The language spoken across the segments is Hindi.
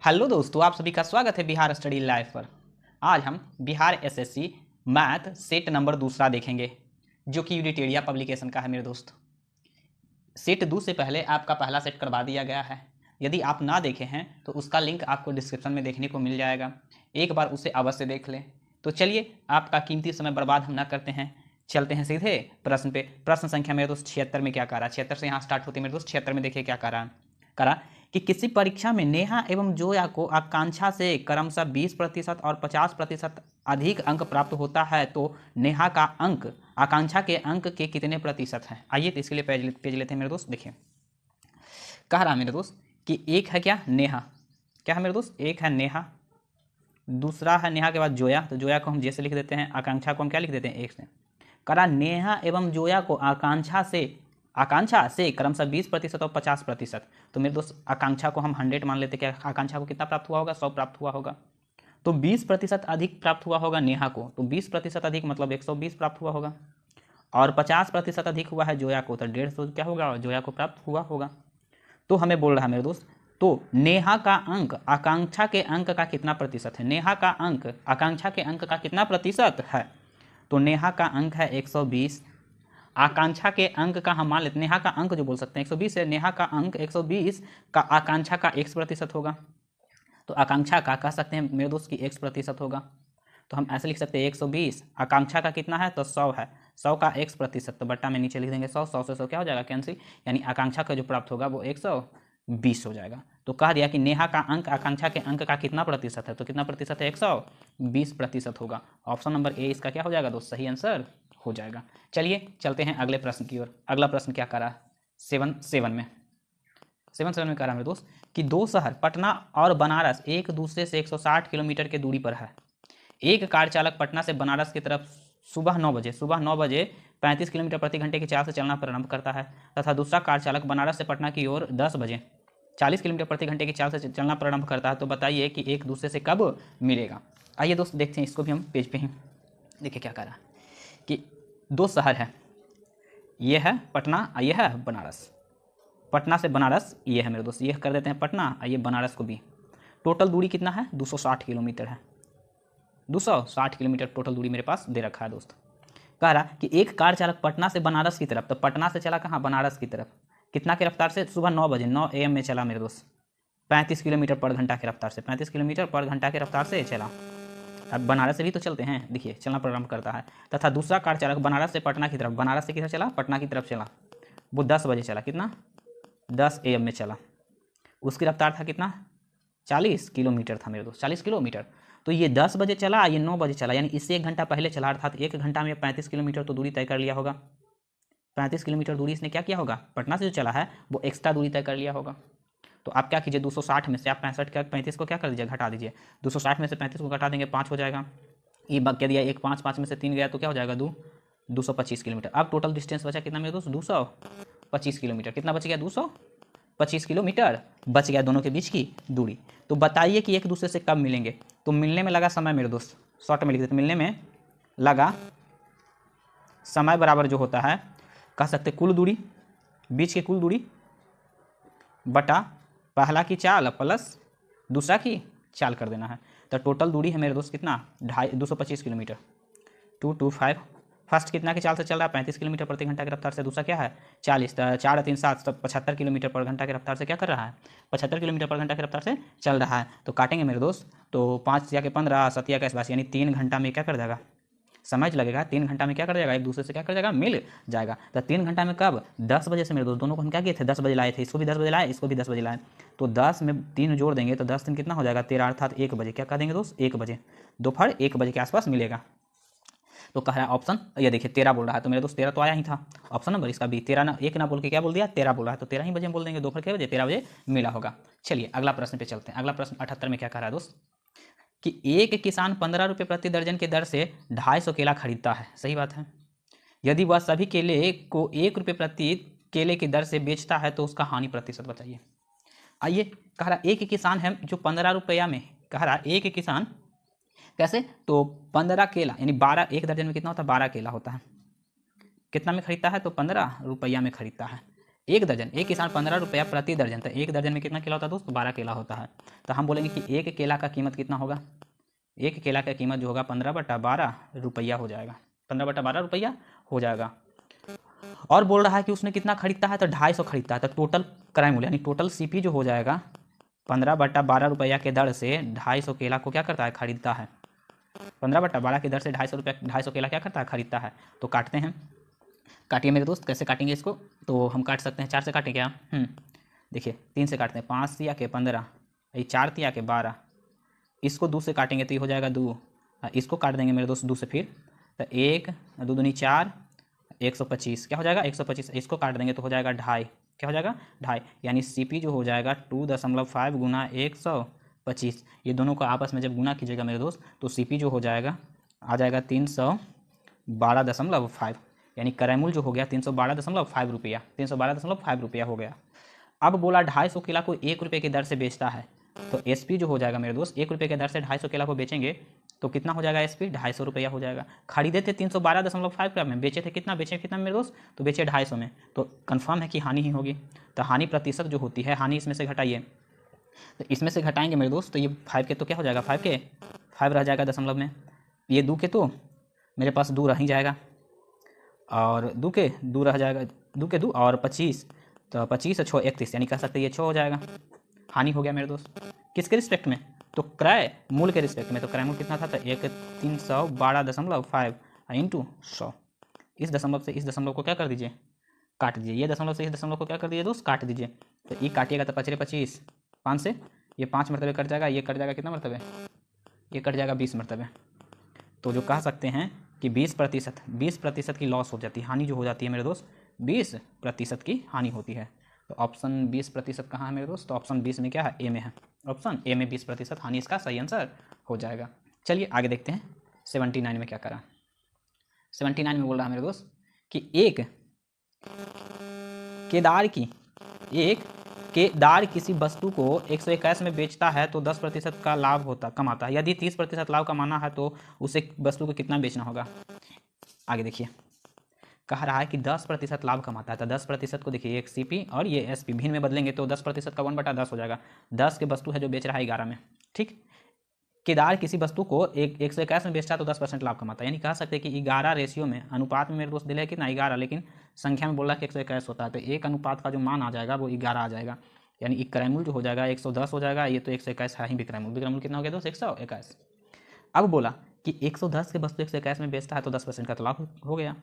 हेलो दोस्तों, आप सभी का स्वागत है बिहार स्टडी लाइव पर। आज हम Bihar SSC math set number दूसरा देखेंगे, जो कि यूनिटेरिया पब्लिकेशन का है मेरे दोस्त। सेट 2 से पहले आपका पहला सेट करवा दिया गया है। यदि आप ना देखे हैं तो उसका लिंक आपको डिस्क्रिप्शन में देखने को मिल जाएगा, एक बार उसे अवश्य देख लें। तो चलिए, आपका कीमती समय बर्बाद हम ना करते हैं, चलते हैं सीधे प्रश्न पे। प्रश्न संख्या मेरे दोस्त 76 में क्या कह रहा है, 76 से यहाँ स्टार्ट होती है मेरे दोस्त। 76 में देखिए क्या करा कि किसी परीक्षा में नेहा एवं जोया को आकांक्षा से क्रमशः 20% और 50% अधिक अंक प्राप्त होता है, तो नेहा का अंक आकांक्षा के अंक के कितने प्रतिशत हैं। आइए तो इसके लिए पेज लेते हैं मेरे दोस्त। देखिए कह रहा मेरे दोस्त कि एक है क्या, नेहा। क्या है मेरे दोस्त, एक है नेहा, दूसरा है नेहा के बाद जोया, तो जोया को हम जैसे लिख देते हैं, आकांक्षा को हम क्या लिख देते हैं, एक से। कह रहा नेहा एवं जोया को आकांक्षा से क्रमशः 20% और 50%। तो मेरे दोस्त आकांक्षा को हम 100 मान लेते। क्या आकांक्षा को कितना प्राप्त हुआ होगा, 100 प्राप्त हुआ होगा। तो 20% अधिक प्राप्त हुआ होगा नेहा को, तो 20% अधिक मतलब 120 प्राप्त हुआ होगा। और 50% अधिक हुआ है जोया को, तो 150 क्या होगा, जोया को प्राप्त हुआ होगा। तो हमें बोल रहा है मेरे दोस्त, तो नेहा का अंक आकांक्षा के अंक का कितना प्रतिशत है। नेहा का अंक आकांक्षा के अंक का कितना प्रतिशत है, तो नेहा का अंक है 120। आकांक्षा के अंक का हम मान लेते, नेहा का अंक जो बोल सकते हैं 120 है, नेहा का अंक 120 का आकांक्षा का x% होगा। तो आकांक्षा का कह सकते हैं मेरे दोस्त की x% होगा। तो हम ऐसे लिख सकते हैं 120, आकांक्षा का कितना है तो 100 है, 100 का x%, तो बट्टा में नीचे लिख देंगे 100, 100 से 100 क्या हो जाएगा, कैंसिल, यानी आकांक्षा का जो प्राप्त होगा वो 120 हो जाएगा। तो कह दिया कि नेहा का अंक आकांक्षा के अंक का कितना प्रतिशत है, तो कितना प्रतिशत है, 120% होगा। ऑप्शन नंबर ए इसका क्या हो जाएगा दोस्त, सही आंसर हो जाएगा। चलिए चलते हैं अगले प्रश्न की ओर। अगला प्रश्न क्या करा, 7 में कह रहा है मेरे दोस्त कि दो शहर पटना और बनारस एक दूसरे से 160 किलोमीटर की दूरी पर है। एक कार चालक पटना से बनारस की तरफ सुबह 9 बजे 35 किलोमीटर प्रति घंटे की चाल से चलना प्रारंभ करता है, तथा दूसरा कार चालक बनारस से पटना की ओर 10 बजे 40 किलोमीटर प्रति घंटे की चाल से चलना प्रारंभ करता है। तो बताइए कि एक दूसरे से कब मिलेगा। आइए दोस्त देखते हैं इसको भी हम पेज पे ही। देखिए क्या कह रहा है कि दो शहर है, ये है पटना, ये है बनारस। पटना से बनारस ये है मेरे दोस्त, ये कर देते हैं पटना, ये बनारस को भी। टोटल दूरी कितना है, 260 किलोमीटर है। 260 किलोमीटर टोटल दूरी मेरे पास दे रखा है दोस्त। कह रहा कि एक कार चालक पटना से बनारस की तरफ, तो पटना से चला कहाँ, बनारस की तरफ, कितना की रफ्तार से, सुबह 9 बजे 9 AM में चला मेरे दोस्त, 35 किलोमीटर पर घंटा की रफ्तार से, 35 किलोमीटर पर घंटा की रफ्तार से चला। अब बनारस से भी तो चलते हैं, देखिए चलना प्रारंभ करता है। तथा दूसरा कार चालक बनारस से पटना की तरफ, बनारस से किधर चला, पटना की तरफ चला, वो 10 बजे चला, कितना, 10 AM में चला। उसकी रफ्तार था कितना, 40 किलोमीटर था मेरे दोस्त, 40 किलोमीटर। तो ये 10 बजे चला, ये 9 बजे चला, यानी इससे 1 घंटा पहले चला, अर्थात 1 घंटा में 35 किलोमीटर तो दूरी तय कर लिया होगा। 35 किलोमीटर दूरी इसने क्या किया होगा, पटना से जो चला है वो एक्स्ट्रा दूरी तय कर लिया होगा। तो आप क्या कीजिए, 260 में से आप 35 को क्या कर दीजिए, घटा दीजिए। 260 में से 35 को घटा देंगे, 5 हो जाएगा। ये क्या दिया, 1 5, 5 में से 3 गया तो क्या हो जाएगा, 225 किलोमीटर। अब टोटल डिस्टेंस बचा कितना मेरे दोस्त, 225 किलोमीटर। कितना बच गया, 225 किलोमीटर बच गया दोनों के बीच की दूरी। तो बताइए कि एक दूसरे से कब मिलेंगे। तो मिलने में लगा समय मेरे दोस्त, शॉर्ट में लिख देते, मिलने में लगा समय बराबर जो होता है, कह सकते कुल दूरी, बीच की कुल दूरी बटा पहला की चाल प्लस दूसरा की चाल कर देना है। तो टोटल दूरी है मेरे दोस्त कितना, 225 किलोमीटर, 225। फर्स्ट कितना की चाल से चल रहा है, 35 किलोमीटर प्रति घंटा की रफ्तार से। दूसरा क्या है, 40, 4 3 7 75 किलोमीटर पर घंटा की रफ्तार से क्या कर रहा है, 75 किलोमीटर पर घंटा की रफ्तार से चल रहा है। तो काटेंगे मेरे दोस्त, तो 5 या के 15, 7 या के 82, यानी 3 घंटा में क्या कर जाएगा, समय लगेगा। 3 घंटा में क्या कर जाएगा, एक दूसरे से क्या कर जाएगा, मिल जाएगा। तो 3 घंटा में कब, 10 बजे से मेरे दोस्त। दोनों को हम क्या किए थे, 10 बजे लाए थे, इसको भी 10 बजे लाए, इसको भी 10 बजे लाए। तो 10 में 3 जोड़ देंगे तो 10 दिन कितना हो जाएगा, 13, अर्थात 1 बजे क्या कर देंगे दोस्त, 1 बजे, दोपहर 1 बजे के आसपास मिलेगा। तो कह रहा है ऑप्शन, ये देखिए 13 बोल रहा है, तो मेरे दोस्त 13 तो आया ही था। ऑप्शन नंबर इसका भी 13 ना, 1 ना बोल के क्या बोल दिया, 13 बोल रहा है, तो 13 ही बजे बोल देंगे, दोपहर के बजे 13 बजे मिला होगा। चलिए अगला प्रश्न पे चलते हैं। अगला प्रश्न 78 में क्या कह रहा है दोस्त कि एक किसान 15 रुपये प्रति दर्जन के दर से 250 केला खरीदता है। सही बात है। यदि वह सभी केले को 1 रुपये प्रति केले की दर से बेचता है तो उसका हानि प्रतिशत बताइए। आइए, कह रहा एक किसान है जो 15 रुपया में, कह रहा एक किसान कैसे, तो 15 केला यानी 12, एक दर्जन में कितना होता है, 12 केला होता है, कितना में खरीदता है, तो 15 रुपया में खरीदता है। एक दर्जन, एक किसान 15 रुपया प्रति दर्जन, तो एक दर्जन में कितना केला होता है दोस्त? 12 केला होता है। तो हम बोलेंगे कि एक केला का कीमत कितना होगा? एक केला का कीमत जो होगा 15/12 रुपया हो जाएगा, 15/12 रुपया हो जाएगा। और बोल रहा है कि उसने कितना खरीदता है? तो 250 खरीदता है। तो टोटल क्रय मूल्य यानी टोटल सीपी जो हो जाएगा 15/12 रुपया के दर से 250 केला को क्या करता है? खरीदता है। 15/12 की दर से 250 केला क्या करता है? खरीदता है। तो काटते हैं, काटिए मेरे दोस्त। कैसे काटेंगे इसको? तो हम काट सकते हैं, 4 से काटें क्या? देखिए 3 से काटते हैं, 5 तिया के 15, ये 4 तिया के 12, इसको 2 से काटेंगे तो ये हो जाएगा 2, इसको काट देंगे मेरे दोस्त 2 से, फिर तो 1 2 दूनी 4, 125 क्या हो जाएगा? 125, इसको काट देंगे तो हो जाएगा 2.5, क्या हो जाएगा? 2.5, यानी सीपी जो हो जाएगा 2.5 गुना 125, ये दोनों को आपस में जब गुना कीजिएगा मेरे दोस्त तो सीपी जो हो जाएगा आ जाएगा 312.5, यानी क्रय मूल्य जो हो गया 312.5 रुपया, 312.5 रुपया हो गया। अब बोला 250 केला को 1 रुपये की दर से बेचता है, तो एसपी जो हो जाएगा मेरे दोस्त 1 रुपये की दर से 250 केला को बेचेंगे तो कितना हो जाएगा? एसपी 250 रुपया हो जाएगा। खरीदे थे 312.5 रुपये में, बेचे थे कितना? बेचे कितना मेरे दोस्त? तो बेचे 250 में, तो कन्फर्म है कि हानि ही होगी। तो हानि प्रतिशत जो होती है, हानि इसमें से घटाइए, तो इसमें से घटाएंगे मेरे दोस्त तो ये 5 के तो क्या हो जाएगा? 5 के 5 रह जाएगा दशमलव में, ये 2 के तो मेरे पास 2 रह ही जाएगा, और 2 के 2 रह जाएगा, 2 के 2 और 25, तो 25 और 6 31, यानी कह सकते हैं ये 6 हो जाएगा। हानि हो गया मेरे दोस्त। किसके रिस्पेक्ट में? तो क्रय मूल्य के रिस्पेक्ट में। तो क्रय मूल्य कितना था? तो 312.5 इंटू 100, इस दशमलव से इस दशमलव को क्या कर दीजिए? काट दीजिए। ये दशमलव से इस दशमलव को क्या कर दीजिए दोस्त? काट दीजिए। तो ये काटिएगा तो 5 25, 5 से ये 5 मरतबे कट जाएगा, ये कट जाएगा कितना मरतबे? ये कट जाएगा 20 मरतबे। तो जो कह सकते हैं कि 20% की लॉस हो जाती है, हानि जो हो जाती है मेरे दोस्त 20% की हानि होती है। तो ऑप्शन 20% कहाँ है मेरे दोस्त? तो ऑप्शन 20 में क्या है? ए में है। ऑप्शन ए में 20% हानि इसका सही आंसर हो जाएगा। चलिए आगे देखते हैं 79 में क्या करा। 79 में बोल रहा है मेरे दोस्त कि एक केदार किसी वस्तु को 121 में बेचता है तो 10% का लाभ कमाता है। यदि 30% लाभ कमाना है तो उसे वस्तु को कितना बेचना होगा? आगे देखिए, कह रहा है कि 10% लाभ कमाता है, तो 10% को देखिए, एक सीपी और ये एसपी भिन्न में बदलेंगे तो 10% का 1/10 हो जाएगा। 10 के वस्तु है जो बेच रहा है 11 में, ठीक। केदार किसी वस्तु को 121 में बेचता है तो 10% लाभ कमाता है, यानी कह सकते हैं कि 11 रेशियो में, अनुपात में मेरे दोस्त दिले है कितना? 11, लेकिन संख्या में बोल रहा है कि 121 होता है, तो एक अनुपात का जो मान आ जाएगा वो 11 आ जाएगा, यानी क्रय मूल्य जो हो जाएगा 110 हो जाएगा। ये तो 121 है ही विक्रय मूल्य कितना हो गया दोस्त? 121। अब बोला कि 110 के वस्तु 121 में बेचता है तो 10% का तो लाभ हो गया।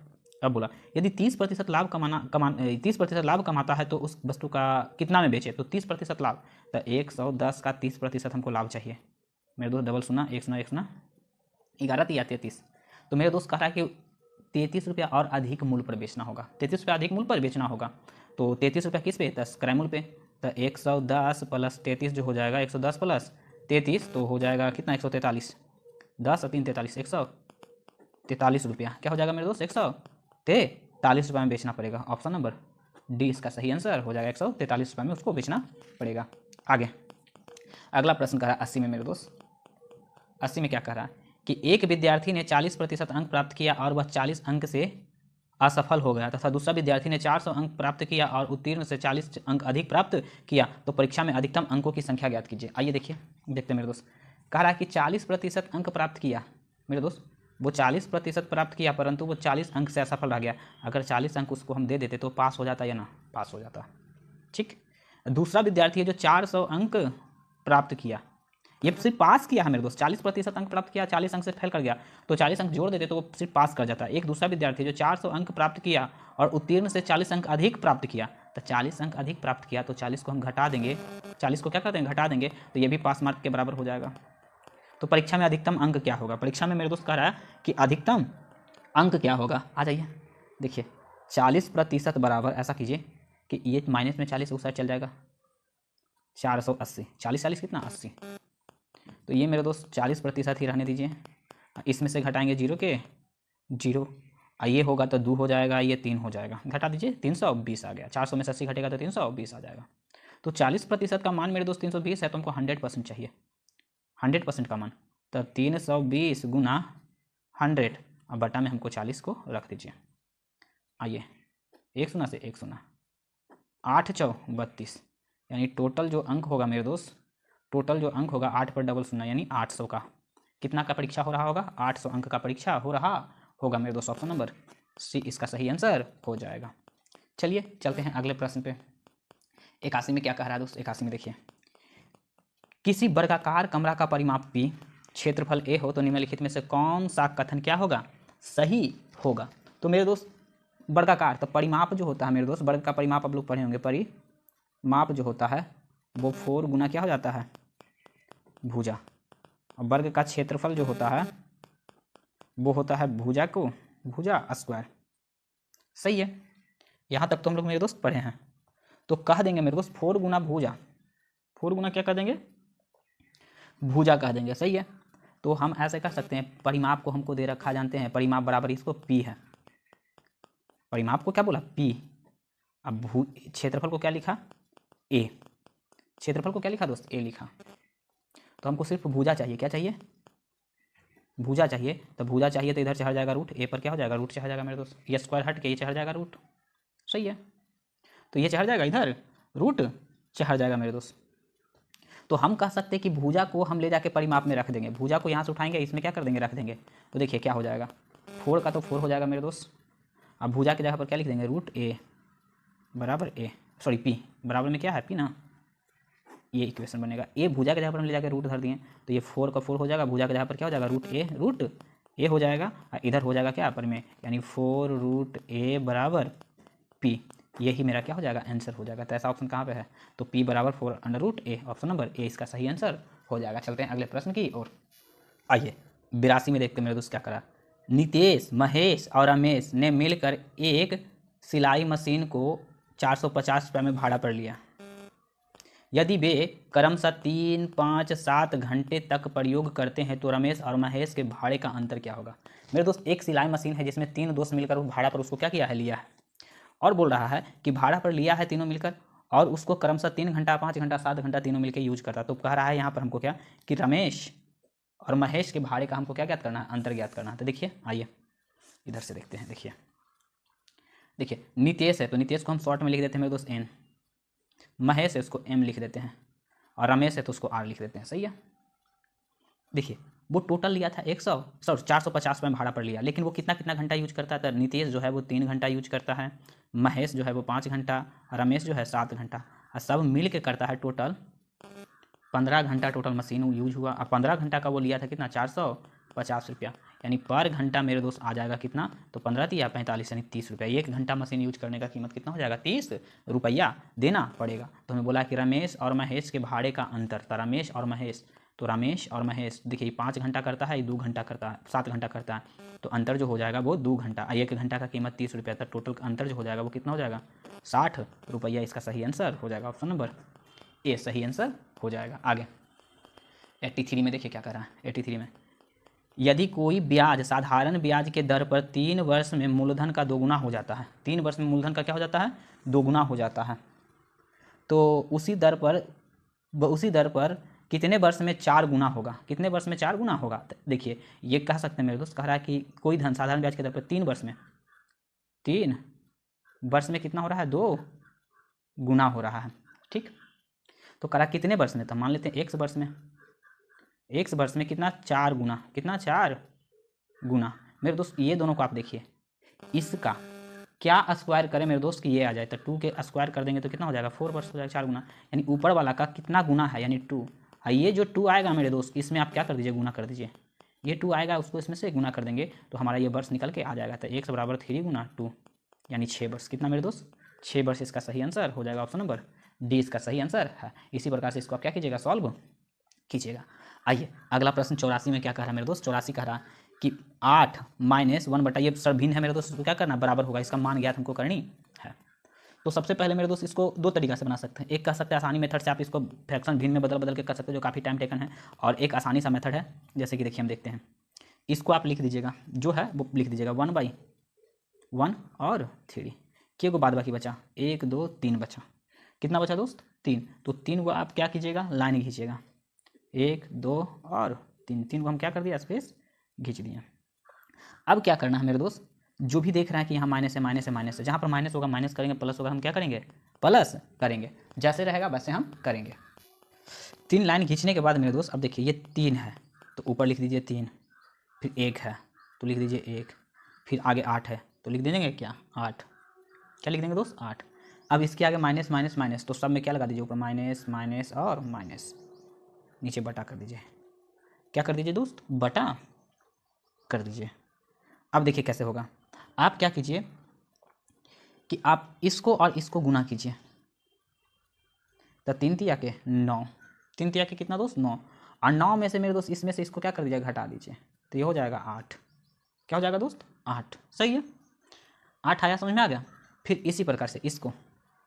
अब बोला यदि 30% लाभ 30% लाभ कमाता है तो उस वस्तु का कितना में बेचे? तो 30% लाभ, तो 110 का 30% हमको लाभ चाहिए मेरे दोस्त। डबल सुना, एक सुना 11 तिया 33, तो मेरे दोस्त कह रहा है कि 33 रुपया और अधिक मूल्य पर बेचना होगा, 33 रुपया अधिक मूल्य पर बेचना होगा। तो 33 रुपया किस पे? 10 क्रय मूल्य पे। तो 110 प्लस 33 जो हो जाएगा, 110 प्लस 33 तो हो जाएगा कितना? 143, 10 और 3 43, 143 रुपया क्या हो जाएगा मेरे दोस्त? 143 रुपये में बेचना पड़ेगा। ऑप्शन नंबर डी इसका सही आंसर हो जाएगा, 143 रुपये में उसको बेचना पड़ेगा। आगे अगला प्रश्न कह रहा है 80 में मेरे दोस्त। 80 में क्या कह रहा है कि एक विद्यार्थी ने 40% अंक प्राप्त किया और वह 40 अंक से असफल हो गया तथा दूसरा विद्यार्थी ने 400 अंक प्राप्त किया और उत्तीर्ण से 40 अंक अधिक प्राप्त किया, तो परीक्षा में अधिकतम अंकों की संख्या ज्ञात कीजिए। आइए देखिए, देखते हैं मेरे दोस्त। कह रहा है कि 40% अंक प्राप्त किया मेरे दोस्त, वो 40% प्राप्त किया परंतु वो 40 अंक से असफल रह गया। अगर 40 अंक उसको हम दे देते तो पास हो जाता या ना? पास हो जाता, ठीक। दूसरा विद्यार्थी है जो 400 अंक प्राप्त किया, ये सिर्फ पास किया है मेरे दोस्त, 40% अंक प्राप्त किया, 40 अंक से फेल कर गया, तो 40 अंक जोड़ देते तो वो सिर्फ पास कर जाता है। एक दूसरा विद्यार्थी जो 400 अंक प्राप्त किया और उत्तीर्ण से 40 अंक अधिक प्राप्त किया, तो 40 अंक अधिक प्राप्त किया तो 40 को हम घटा देंगे, 40 को क्या करते हैं? घटा देंगे, तो ये भी पास मार्क के बराबर हो जाएगा। तो परीक्षा में अधिकतम अंक क्या होगा? परीक्षा में मेरे दोस्त कह रहा है कि अधिकतम अंक क्या होगा? आ जाइए देखिए, 40% बराबर, ऐसा कीजिए कि ये माइनस में 40 उस साइड चल जाएगा, 480, 40 कितना? 80, तो ये मेरे दोस्त 40% ही रहने दीजिए। इसमें से घटाएंगे 0 के 0, ये होगा तो 2 हो जाएगा, ये 3 हो जाएगा, घटा दीजिए, 320 आ गया। 400 में से 80 घटेगा तो 320 आ जाएगा। तो 40% का मान मेरे दोस्त 320 है, तो हमको 100% चाहिए, 100% का मान, तो 320 गुना 100 और बटा में हमको 40 को रख दीजिए। आइए, 1 शून्य से 1 शून्य, 8 चौ 32, यानी टोटल जो अंक होगा मेरे दोस्त, टोटल जो अंक होगा 8 पर डबल शून्य यानी 800 का। कितना का परीक्षा हो रहा होगा? 800 अंक का परीक्षा हो रहा होगा मेरे दोस्त। ऑप्शन नंबर सी इसका सही आंसर हो जाएगा। चलिए चलते हैं अगले प्रश्न पे। 81 में क्या कह रहा है दोस्त? 81 में देखिए, किसी वर्गाकार कमरा का परिमाप P, क्षेत्रफल A हो तो निम्नलिखित में से कौन सा कथन क्या होगा? सही होगा। तो मेरे दोस्त वर्गाकार, तो परिमाप जो होता है मेरे दोस्त, वर्ग का परिमाप आप लोग पढ़े होंगे, परिमाप जो होता है वो 4 गुना क्या हो जाता है? भुजा। और वर्ग का क्षेत्रफल जो होता है वो होता है भुजा स्क्वायर। सही है, यहाँ तक तो हम लोग मेरे दोस्त पढ़े हैं। तो कह देंगे मेरे दोस्त 4 गुना भुजा, 4 गुना क्या कर देंगे? भुजा कह देंगे। सही है, तो हम ऐसे कर सकते हैं, परिमाप को हमको दे रखा जानते हैं, परिमाप बराबर इसको P है। परिमाप को क्या बोला? P। अब क्षेत्रफल को क्या लिखा? A। क्षेत्रफल को क्या लिखा दोस्त? A लिखा। तो हमको सिर्फ भुजा चाहिए। क्या चाहिए? भुजा चाहिए। तो भुजा चाहिए तो इधर चढ़ जाएगा रूट, A पर क्या हो जाएगा? रूट चढ़ जाएगा मेरे दोस्त। ये स्क्वायर हट के ये चढ़ जाएगा रूट। सही है, तो ये चढ़ जाएगा, इधर रूट चढ़ जाएगा मेरे दोस्त। तो हम कह सकते हैं कि भुजा को हम ले जाके परिमाप में रख देंगे। भुजा को यहाँ से उठाएंगे, इसमें क्या कर देंगे? रख देंगे। तो देखिए क्या हो जाएगा, 4 का तो 4 हो जाएगा मेरे दोस्त। अब भुजा की जगह पर क्या लिख देंगे? रूट A बराबर A, सॉरी P बराबर में क्या है? P ना। ये इक्वेशन बनेगा। A भुजा की जगह पर हम ले जाकर रूट धर दिए, तो ये 4 का 4 हो जाएगा। भुजा की जगह पर क्या हो जाएगा? रूट A हो जाएगा। और इधर हो जाएगा क्या पर में, यानी 4 रूट A बराबर P। यही मेरा क्या हो जाएगा? आंसर हो जाएगा। तो ऐसा ऑप्शन कहाँ पे है? तो P बराबर 4 under root A, option number A इसका सही आंसर हो जाएगा। चलते हैं अगले प्रश्न की ओर। आइए 82 में देखते हैं मेरे दोस्त क्या करा। नितेश, महेश और रमेश ने मिलकर एक सिलाई मशीन को 450 रुपये में भाड़ा पर लिया। यदि वे क्रमशः 3, 5, 7 घंटे तक प्रयोग करते हैं तो रमेश और महेश के भाड़े का अंतर क्या होगा? मेरे दोस्त एक सिलाई मशीन है जिसमें 3 दोस्त मिलकर भाड़ा पर उसको क्या किया है? लिया है। और बोल रहा है कि भाड़ा पर लिया है तीनों मिलकर, और उसको क्रमशः 3 घंटा, 5 घंटा, 7 घंटा तीनों मिलकर यूज करता। तो कह रहा है यहाँ पर हमको क्या कि रमेश और महेश के भाड़े का हमको क्या ज्ञात करना है? अंतर ज्ञात करना है। तो देखिए आइए इधर से देखते हैं। देखिए नितेश है तो नितेश को हम शॉर्ट में लिख देते हैं मेरे दोस्त N, महेश है उसको M लिख देते हैं, और रमेश है तो उसको R लिख देते हैं। सही है, देखिए वो टोटल लिया था 450 में भाड़ा पर लिया, लेकिन वो कितना कितना घंटा यूज करता है? तो नितेश जो है वो 3 घंटा यूज करता है, महेश जो है वो 5 घंटा, रमेश जो है 7 घंटा, और सब मिल के करता है टोटल 15 घंटा टोटल मशीन यूज हुआ। और 15 घंटा का वो लिया था कितना? 450 रुपया, यानी पर घंटा मेरे दोस्त आ जाएगा कितना? तो 15 तिया 45 यानी 30 रुपया। 1 घंटा मशीन यूज करने का कीमत कितना हो जाएगा? 30 रुपया देना पड़ेगा। तो हमें बोला कि रमेश और महेश के भाड़े का अंतर, तो रमेश और महेश देखिए 5 घंटा करता है, 2 घंटा करता है, 7 घंटा करता है, तो अंतर जो हो जाएगा वो 2 घंटा। 1 घंटा का कीमत 30 रुपया था, टोटल अंतर जो हो जाएगा वो कितना हो जाएगा? 60 रुपया। इसका सही आंसर हो जाएगा ऑप्शन नंबर ए सही आंसर हो जाएगा। आगे 83 में देखिए क्या कर रहा है। 83 में, यदि कोई ब्याज साधारण ब्याज के दर पर 3 वर्ष में मूलधन का दोगुना हो जाता है, 3 वर्ष में मूलधन का क्या हो जाता है? दोगुना हो जाता है, तो उसी दर पर कितने वर्ष में 4 गुना होगा? कितने वर्ष में 4 गुना होगा? देखिए ये कह सकते हैं मेरे दोस्त, कह रहा है कि कोई धन साधारण ब्याज के दर पर 3 वर्ष में कितना हो रहा है? 2 गुना हो रहा है। ठीक, तो कह रहा कितने वर्ष में? तो मान लेते हैं 1 वर्ष में। 1 वर्ष में कितना? 4 गुना। कितना? 4 गुना। मेरे दोस्त ये दोनों को आप देखिए, इसका क्या स्क्वायर करें मेरे दोस्त कि ये आ जाए, तो 2 के स्क्वायर कर देंगे तो कितना हो जाएगा? 4 वर्ष हो जाएगा। 4 गुना, यानी ऊपर वाला का कितना गुना है? यानी 2। और ये जो 2 आएगा मेरे दोस्त, इसमें आप क्या कर दीजिए? गुना कर दीजिए। ये 2 आएगा, उसको इसमें से गुना कर देंगे तो हमारा ये वर्ष निकल के आ जाएगा। तो 1 बराबर 3 गुना 2 यानी 6 वर्ष। कितना मेरे दोस्त? 6 वर्ष इसका सही आंसर हो जाएगा। ऑप्शन नंबर डी इसका सही आंसर है। इसी प्रकार से इसको आप क्या कीजिएगा? सॉल्व कीजिएगा। आइए अगला प्रश्न 84 में क्या कह रहा है मेरे दोस्त? 84 कह रहा कि 8 - 1 बटा, ये सर भिन्न है मेरे दोस्त, इसको क्या करना? बराबर होगा। इसका मान ज्ञात हमको करनी है। तो सबसे पहले मेरे दोस्त इसको 2 तरीका से बना सकते हैं। एक कह सकते हैं आसानी मेथड से, आप इसको फ्रैक्शन भिन्न में बदल के कर सकते हैं, जो काफ़ी टाइम टेकन है। और एक आसानी सा मेथड है, जैसे कि देखिए हम देखते हैं। इसको आप लिख दीजिएगा, जो है वो लिख दीजिएगा 1/1 और 3 के को बाद बाकी बचा 1, 2, 3 बचा। कितना बचा दोस्त? 3। तो 3 को आप क्या कीजिएगा? लाइन खींचिएगा, 1, 2 और 3 को हम क्या कर दिया? स्पेस खींच दिया। अब क्या करना है मेरे दोस्त? जो भी देख रहा है कि यहाँ माइनस है माइनस है माइनस है, जहाँ पर माइनस होगा माइनस करेंगे, प्लस होगा हम क्या करेंगे, प्लस करेंगे, जैसे रहेगा वैसे हम करेंगे। 3 लाइन खींचने के बाद मेरे दोस्त अब देखिए ये 3 है तो ऊपर लिख दीजिए 3, फिर 1 है तो लिख दीजिए 1, फिर आगे 8 है तो लिख देंगे क्या 8, क्या लिख देंगे दोस्त 8। अब इसके आगे माइनस माइनस माइनस तो सब में क्या लगा दीजिए, ऊपर माइनस माइनस और माइनस, नीचे बटा कर दीजिए, क्या कर दीजिए दोस्त, बटा कर दीजिए। अब देखिए कैसे होगा, आप क्या कीजिए कि आप इसको और इसको गुना कीजिए, तो 3 तिया के 9, 3 तिया के कितना दोस्त 9, और 9 में से मेरे दोस्त इसमें से इसको क्या कर दीजिए, घटा दीजिए, तो ये हो जाएगा 8, क्या हो जाएगा दोस्त 8, सही है 8 आया, समझ में आ गया। फिर इसी प्रकार से इसको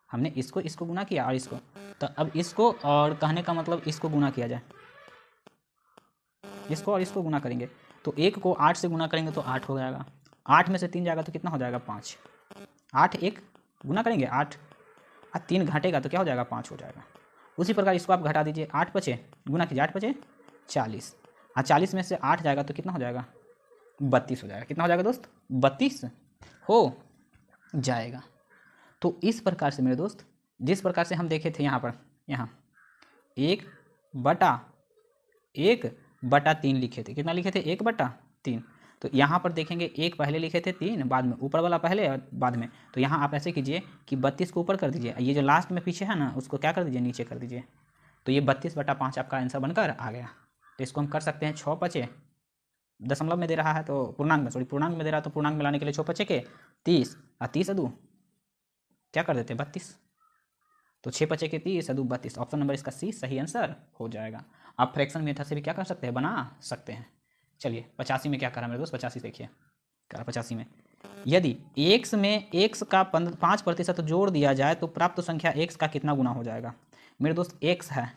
हमने इसको गुना किया और इसको, तो अब इसको और कहने का मतलब इसको गुना किया जाए, इसको और इसको गुना करेंगे तो 1 को 8 से गुना करेंगे तो 8 हो जाएगा, 8 में से 3 जाएगा तो कितना हो जाएगा 5, 8 1 गुना करेंगे 8 और 3 घटेगा तो क्या हो जाएगा 5 हो जाएगा। उसी प्रकार इसको आप घटा दीजिए, 8 बचे गुना कीजिए, 8 बचे 40, और 40 में से 8 जाएगा तो कितना हो जाएगा 32 हो जाएगा, कितना हो जाएगा दोस्त 32 हो जाएगा। तो इस प्रकार से मेरे दोस्त जिस प्रकार से हम देखे थे यहाँ पर, यहाँ 1/3 लिखे थे, कितना लिखे थे 1/3, तो यहाँ पर देखेंगे 1 पहले लिखे थे 3 बाद में, ऊपर वाला पहले और बाद में, तो यहाँ आप ऐसे कीजिए कि 32 को ऊपर कर दीजिए, ये जो लास्ट में पीछे है ना उसको क्या कर दीजिए नीचे कर दीजिए, तो ये 32/5 आपका आंसर बनकर आ गया। तो इसको हम कर सकते हैं 6 बचे, दशमलव में दे रहा है तो पूर्णांक में, पूर्णांक में दे रहा है तो पूर्णांक में लाने के लिए 6 बचे के 30 और 30 अदू क्या कर देते हैं 32, तो 6 बचे के 30 अदू 32, ऑप्शन नंबर इसका सी सही आंसर हो जाएगा। आप फ्रैक्शन मेथड से भी क्या कर सकते हैं, बना सकते हैं। चलिए 85 में क्या करा मेरे दोस्त, 85 देखिए क्या 85 में, यदि x में x का 5% जोड़ दिया जाए तो प्राप्त संख्या x का कितना गुना हो जाएगा। मेरे दोस्त x है,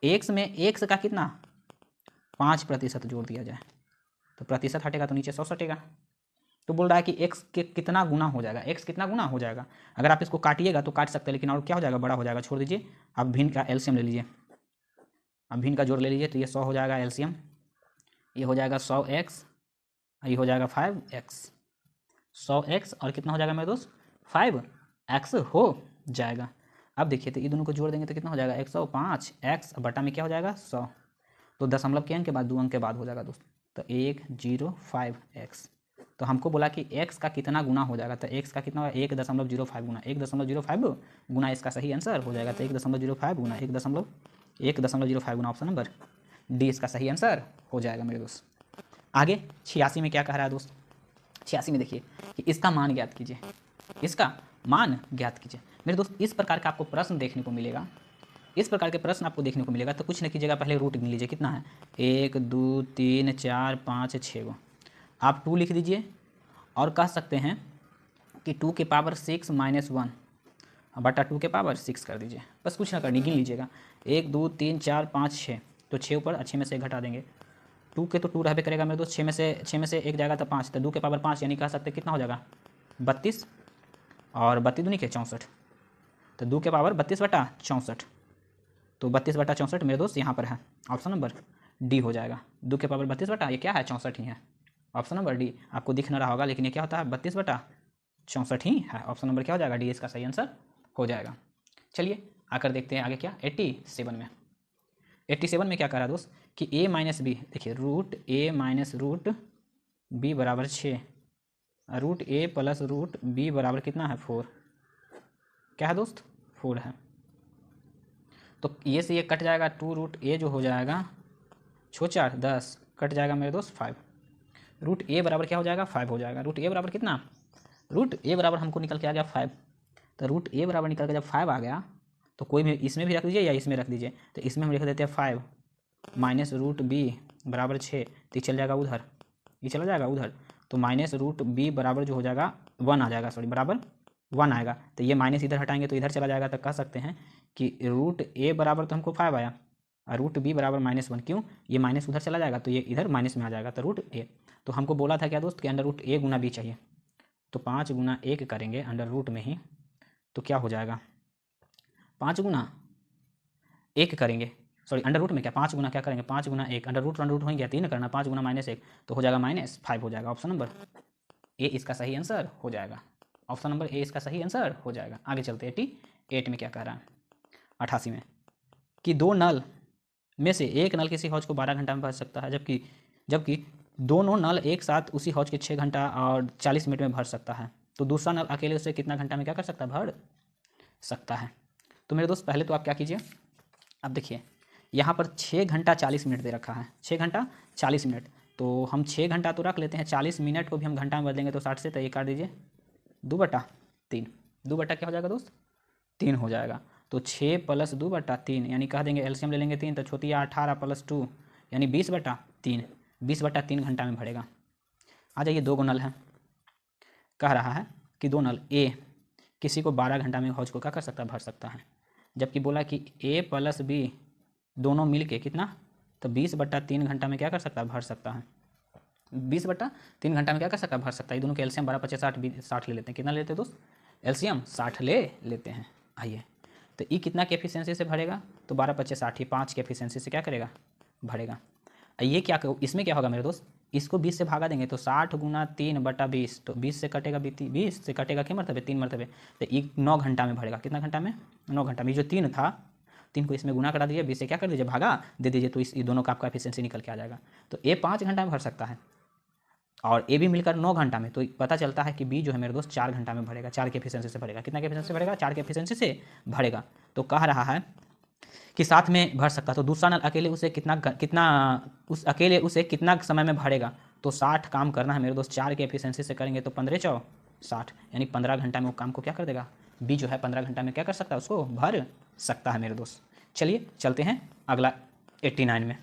x में x का कितना 5% जोड़ दिया जाए तो प्रतिशत हटेगा तो नीचे 100 हटेगा, तो बोल रहा है कि x के कितना गुना हो जाएगा, x कितना गुना हो जाएगा। अगर आप इसको काटिएगा तो काट सकते हैं लेकिन और क्या हो जाएगा बड़ा हो जाएगा, छोड़ दीजिए। आप भिन्न का एलसीएम ले लीजिए, अब भिन्न का जोड़ ले लीजिए तो ये 100 हो जाएगा एलसीएम, ये हो जाएगा 100x, ये हो जाएगा 5x, 100x और कितना हो जाएगा मेरे दोस्त 5x हो जाएगा। अब देखिए तो ये दोनों को जोड़ देंगे तो कितना हो जाएगा 105x बटा में क्या हो जाएगा 100, तो दशमलव के अंक के बाद 2 अंक के बाद हो जाएगा दोस्त, तो 105x, तो हमको बोला कि x का कितना गुना हो जाएगा, तो x का कितना होगा 1.05 गुना 1.05 गुना, इसका सही आंसर हो जाएगा, तो 1.05 गुना 1.05 गुना, ऑप्शन नंबर डी इसका सही आंसर हो जाएगा मेरे दोस्त। आगे 86 में क्या कह रहा है दोस्त, 86 में देखिए कि इसका मान ज्ञात कीजिए, इसका मान ज्ञात कीजिए। मेरे दोस्त इस प्रकार का आपको प्रश्न देखने को मिलेगा, इस प्रकार के प्रश्न आपको देखने को मिलेगा तो कुछ न कीजिएगा, पहले रूट गिन लीजिए कितना है 1 2 3 4 5 6 गो, आप 2 लिख दीजिए और कह सकते हैं कि 2 के पावर 6 माइनस 1 बटा 2 के पावर 6 कर दीजिए, बस कुछ ना करनी, गिन लीजिएगा 1 2 3 4 5 6, तो 6 ऊपर 6 में से घटा देंगे, 2 के तो 2 रहबे करेगा मेरे दोस्त, 6 में से 1 जाएगा तो 5, तो 2 के पावर 5 यानी कह सकते कितना हो जाएगा 32 और 32 दूनी के 64, तो 2 के पावर 32/64, तो 32/64 मेरे दोस्त यहाँ पर है, ऑप्शन नंबर डी हो जाएगा। 2 के पावर 32 ये क्या है 64 ही है, ऑप्शन नंबर डी। आपको दिख न रहा होगा लेकिन ये क्या होता है 32/64 ही है, ऑप्शन नंबर क्या हो जाएगा डी इसका सही आंसर हो जाएगा। चलिए आकर देखते हैं आगे क्या 87 में, 87 में क्या कह रहा है दोस्त कि a माइनस बी, देखिए root a minus root b बराबर 6, root a plus root b बराबर कितना है 4, क्या है दोस्त 4 है, तो ये से ये कट जाएगा, 2 रूट a जो हो जाएगा 4 10 कट जाएगा मेरे दोस्त 5, रूट a बराबर क्या हो जाएगा 5 हो जाएगा, रूट a बराबर कितना, रूट a बराबर हमको निकल के आ गया 5, तो रूट a बराबर निकल के जब 5 आ गया तो कोई भी इसमें भी रख दीजिए या इसमें रख दीजिए, तो इसमें हम लिख देते हैं 5 माइनस रूट b बराबर 6, तो ये चल जाएगा उधर, ये चला जाएगा उधर, तो माइनस रूट b बराबर जो हो जाएगा 1 आ जाएगा, सॉरी बराबर 1 आएगा, तो ये माइनस इधर हटाएंगे तो इधर चला जाएगा, तो कह सकते हैं कि रूट a बराबर तो हमको 5 आया और रूट b बराबर -1, क्यों ये माइनस उधर चला जाएगा तो ये इधर माइनस में आ जाएगा, तो रूट a, तो हमको बोला था क्या दोस्त कि अंडर रूट a गुना b चाहिए, तो 5 गुना 1 करेंगे अंडर रूट में ही, तो क्या हो जाएगा 5 गुना 1 करेंगे, सॉरी अंडर रूट में क्या 5 गुना क्या करेंगे 5 गुना 1, अंडर रूट हो गया 3 करना, 5 गुना -1 तो हो जाएगा -5 हो जाएगा, ऑप्शन नंबर ए इसका सही आंसर हो जाएगा। ऑप्शन नंबर ए इसका सही आंसर हो जाएगा। आगे चलते 88 में क्या कह रहा है, 88 में कि दो नल में से एक नल किसी हौज को 12 घंटा में भर सकता है, जबकि दोनों नल एक साथ उसी हौज के 6 घंटा और 40 मिनट में भर सकता है, तो दूसरा नल अकेले उसे कितना घंटा में क्या कर सकता है, भर सकता है। तो मेरे दोस्त पहले तो आप क्या कीजिए, अब देखिए यहाँ पर 6 घंटा 40 मिनट दे रखा है, 6 घंटा 40 मिनट, तो हम 6 घंटा तो रख लेते हैं, 40 मिनट को भी हम घंटा में बदलेंगे तो 60 से, तो ये काट दीजिए 2/3, 2 क्या हो जाएगा दोस्त, 3 हो जाएगा। तो 6 + 2/3 यानी कह देंगे एलसीएम ले लेंगे 3, तो छोटी 18 + 2 यानी 20/3, 20/3 घंटा में भरेगा। आ जाइए 2 नल है, कह रहा है कि 2 नल ए किसी को 12 घंटा में हौज को क्या कर सकता है, भर सकता है, जबकि बोला कि ए + बी दोनों मिल के कितना, तो 20/3 घंटा में क्या कर सकता है, भर सकता है। 20/3 घंटा में क्या कर सकता है, भर सकता है। ये दोनों के एलसीएम 12 × 5 = 60 ले लेते हैं। कितना लेते हैं दोस्त, एलसीएम 60 ले लेते हैं। आइए तो ई कितना के एफिशिएंसी से भरेगा, तो 12 × 5 = 60, 5 के एफिशिएंसी से क्या करेगा, भरेगा। ये क्या, इसमें क्या होगा मेरे दोस्त, इसको 20 से भागा देंगे तो 60 × 3/20, तो 20 से कटेगा 20 से कटेगा क्या मरतबे, 3 मरतबे, तो ये 9 घंटा में भरेगा। कितना घंटा में, 9 घंटा में। जो 3 था, 3 को इसमें गुना करा दीजिए, 20 से क्या कर दीजिए, भागा दे दीजिए, तो ये दोनों का आपका एफिशिएंसी निकल के आ जाएगा। तो ए 5 घंटा में भर सकता है और ए भी मिलकर 9 घंटा में, तो पता चलता है कि बी जो है मेरे दोस्त 4 घंटा में भरेगा, 4 के एफिशिएंसी से भरेगा। कितना के एफिशिएंसी से भरेगा, 4 के एफिशिएंसी से भरेगा। तो कह रहा है कि साथ में भर सकता, तो दूसरा नल अकेले उसे कितना समय में भरेगा, तो 60 काम करना है मेरे दोस्त, 4 के एफिशिएंसी से करेंगे तो 15 × 4 = 60, यानी 15 घंटा में वो काम को क्या कर देगा, बी जो है 15 घंटा में क्या कर सकता है, उसको भर सकता है मेरे दोस्त। चलिए चलते हैं अगला 89 में।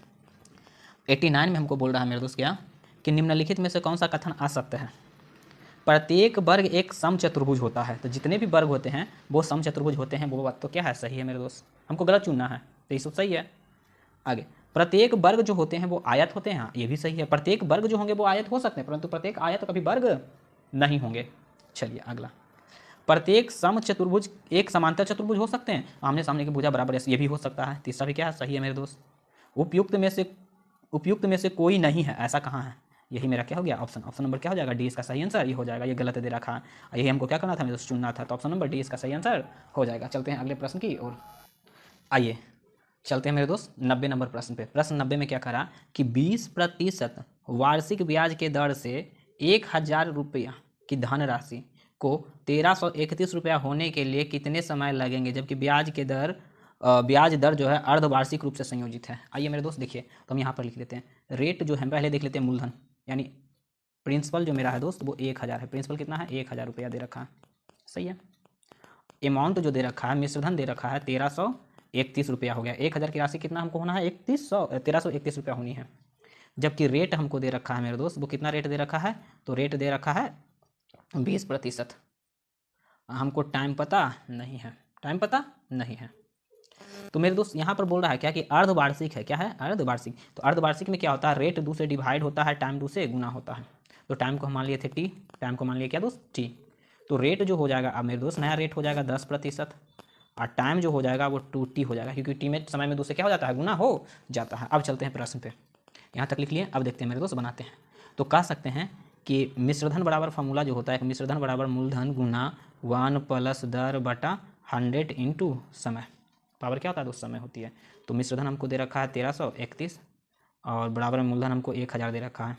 89 में हमको बोल रहा है मेरे दोस्त क्या, कि निम्नलिखित में से कौन सा कथन आ सकता है, प्रत्येक वर्ग एक समचतुर्भुज होता है। तो जितने भी वर्ग होते हैं वो समचतुर्भुज होते हैं, वो बात तो क्या है, सही है मेरे दोस्त, हमको गलत चुनना है, तो ये सब सही है। आगे, प्रत्येक वर्ग जो होते हैं वो आयत होते हैं, ये भी सही है। प्रत्येक वर्ग जो होंगे वो आयत हो सकते हैं, परंतु प्रत्येक आयत कभी वर्ग नहीं होंगे। चलिए अगला, प्रत्येक समचतुर्भुज एक समांतर चतुर्भुज हो सकते हैं, आमने सामने की भुजा बराबर, ये भी हो सकता है। तीसरा भी क्या है, सही है मेरे दोस्त। उपयुक्त में से कोई नहीं है, ऐसा कहाँ है, यही मेरा क्या हो गया, ऑप्शन नंबर क्या हो जाएगा, डी इसका सही आंसर ये हो जाएगा। ये गलत दे रखा है, यही हमको क्या करना था, मेरे चुनना था, तो ऑप्शन नंबर डी इसका सही आंसर हो जाएगा। चलते हैं अगले प्रश्न की ओर। आइए चलते हैं मेरे दोस्त 90 नंबर प्रश्न पे। प्रश्न 90 में क्या करा कि 20% वार्षिक ब्याज के दर से 1000 रुपया की धनराशि को 1331 रुपया होने के लिए कितने समय लगेंगे, जबकि ब्याज दर जो है अर्धवार्षिक रूप से संयोजित है। आइए मेरे दोस्त देखिए, तो हम यहाँ पर लिख लेते हैं, रेट जो है पहले देख लेते हैं, मूलधन यानी प्रिंसिपल जो मेरा है दोस्त वो 1000 है। प्रिंसिपल कितना है, 1000 रुपया दे रखा है, सही है। अमाउंट जो दे रखा है, मिश्रधन दे रखा है 1331 रुपया हो गया। 1000 की राशि कितना हमको होना है, 1331 रुपया होनी है। जबकि रेट हमको दे रखा है मेरे दोस्त, वो कितना रेट दे रखा है, तो रेट दे रखा है 20%। हमको टाइम पता नहीं है, टाइम पता नहीं है। तो मेरे दोस्त यहाँ पर बोल रहा है क्या कि अर्धवार्षिक है, क्या है, अर्धवार्षिक। तो अर्धवार्षिक में क्या होता है, रेट 2 से डिवाइड होता है, टाइम 2 से गुना होता है। तो टाइम को हम मान लिए थे टी, टाइम को मान लिया क्या दोस्त, टी। तो रेट जो हो जाएगा अब मेरे दोस्त, नया रेट हो जाएगा 10% और टाइम जो हो जाएगा वो 2t हो जाएगा, क्योंकि टी में समय में 2 से क्या हो जाता है, गुना हो जाता है। अब चलते हैं प्रश्न पे, यहाँ तक लिख लिए। अब देखते हैं मेरे दोस्त, बनाते हैं। तो कह सकते हैं कि मिश्रधन बराबर फॉर्मूला जो होता है, मिश्रधन बराबर मूलधन गुना 1 + दर बटा 100 इंटू समय। पावर क्या होता है दोस्त, समय होती है। तो मिश्रधन हमको दे रखा है 1331 और बराबर में मूलधन हमको 1000 दे रखा है।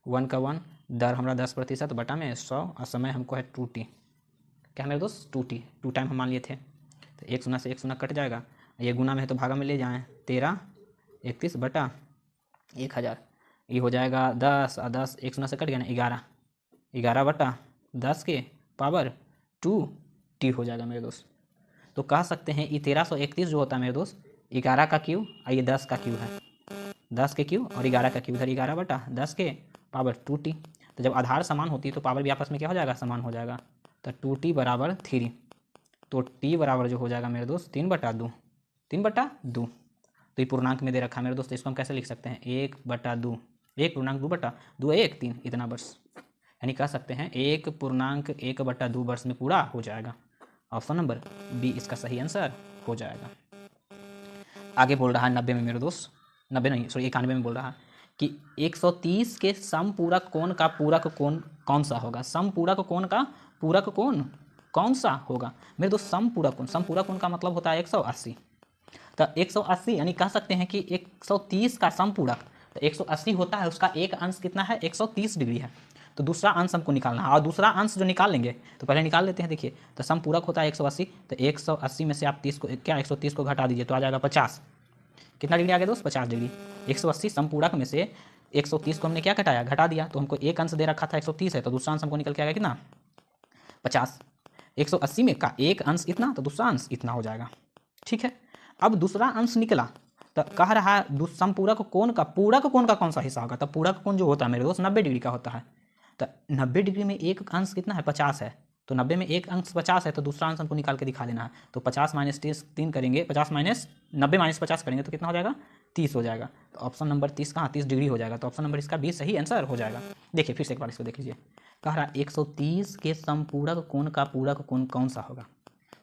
1 का 1, दर हमारा 10% बटा में 100 और समय हमको है 2t। क्या है मेरे दोस्त, 2t, 2 टाइम हम मान लिए थे। तो 1 शून्य से 1 शून्य कट जाएगा, ये गुना में है तो भागा में ले जाएँ, 1331 बटा 1000, ये हो जाएगा 10 और 10, 1 शून्य से कट गया ना, 11, 11 बटा 10 के पावर 2t हो जाएगा मेरे दोस्त। तो कह सकते हैं ये 1331 जो होता है मेरे दोस्त, 11 का क्यू और ये 10 का क्यू है, 10 के क्यू और 11 का क्यू, इधर 11 बटा 10 के पावर 2t। तो जब आधार समान होती है तो पावर भी आपस में क्या हो जाएगा, समान हो जाएगा। तो 2t बराबर 3, तो t बराबर जो हो जाएगा मेरे दोस्त 3/2, 3/2। तो ये पूर्णांक में दे रखा है मेरे दोस्त, इसको हम कैसे लिख सकते हैं, 1/2, 1 1 3 इतना वर्ष, यानी कह सकते हैं 1.1/2 वर्ष में पूरा हो जाएगा। ऑप्शन नंबर बी इसका सही आंसर हो जाएगा। आगे बोल रहा है 90 में मेरे दोस्त, 91 में बोल रहा है कि 130 के समपूरक कोण का पूरक कोण कौन सा होगा? समपूरक कोण का पूरक कोण कौन सा होगा मेरे दोस्त? समपूरक कोण, समपूरक कोण का मतलब होता है 180। तो 180 यानी कह सकते हैं कि 130 का समपूरक, तो 180 होता है, उसका एक अंश कितना है? 130 डिग्री है। तो दूसरा अंश हमको निकालना है, और दूसरा अंश जो निकाल लेंगे तो पहले निकाल लेते हैं। देखिए, तो समपूरक होता है 180, तो 180 में से आप 30 को क्या 130 को घटा दीजिए तो आ जाएगा 50। कितना डिग्री आ गया दोस्त? 50 डिग्री। 180 समपूरक में से 130 को हमने क्या घटाया? घटा दिया। तो हमको एक अंश दे रखा था 130 है, तो दूसरा अंश हमको निकल के आएगा कितना? 50। 180 में का एक अंश इतना, तो दूसरा अंश इतना हो जाएगा। ठीक है, अब दूसरा अंश निकला तो कह रहा है समपूरक कोण का पूरक कोण का कौन सा हिस्सा होगा? तो पूरक कोण जो होता है मेरे दोस्त 90 डिग्री का होता है। तो 90 डिग्री में एक अंश कितना है? 50 है। तो 90 में एक अंश 50 है, तो दूसरा अंश हमको निकाल के दिखा देना है। तो 50 माइनस 3 करेंगे, 50 माइनस 90 माइनस 50 करेंगे तो कितना हो जाएगा? 30 हो जाएगा। तो ऑप्शन नंबर 30 कहाँ? 30 डिग्री हो जाएगा। तो ऑप्शन नंबर इसका 20 सही आंसर हो जाएगा। देखिए फिर से एक बार इसको देख लीजिए। कह रहा 130 के समपूरक कोण का पूरक कोण कौन सा होगा?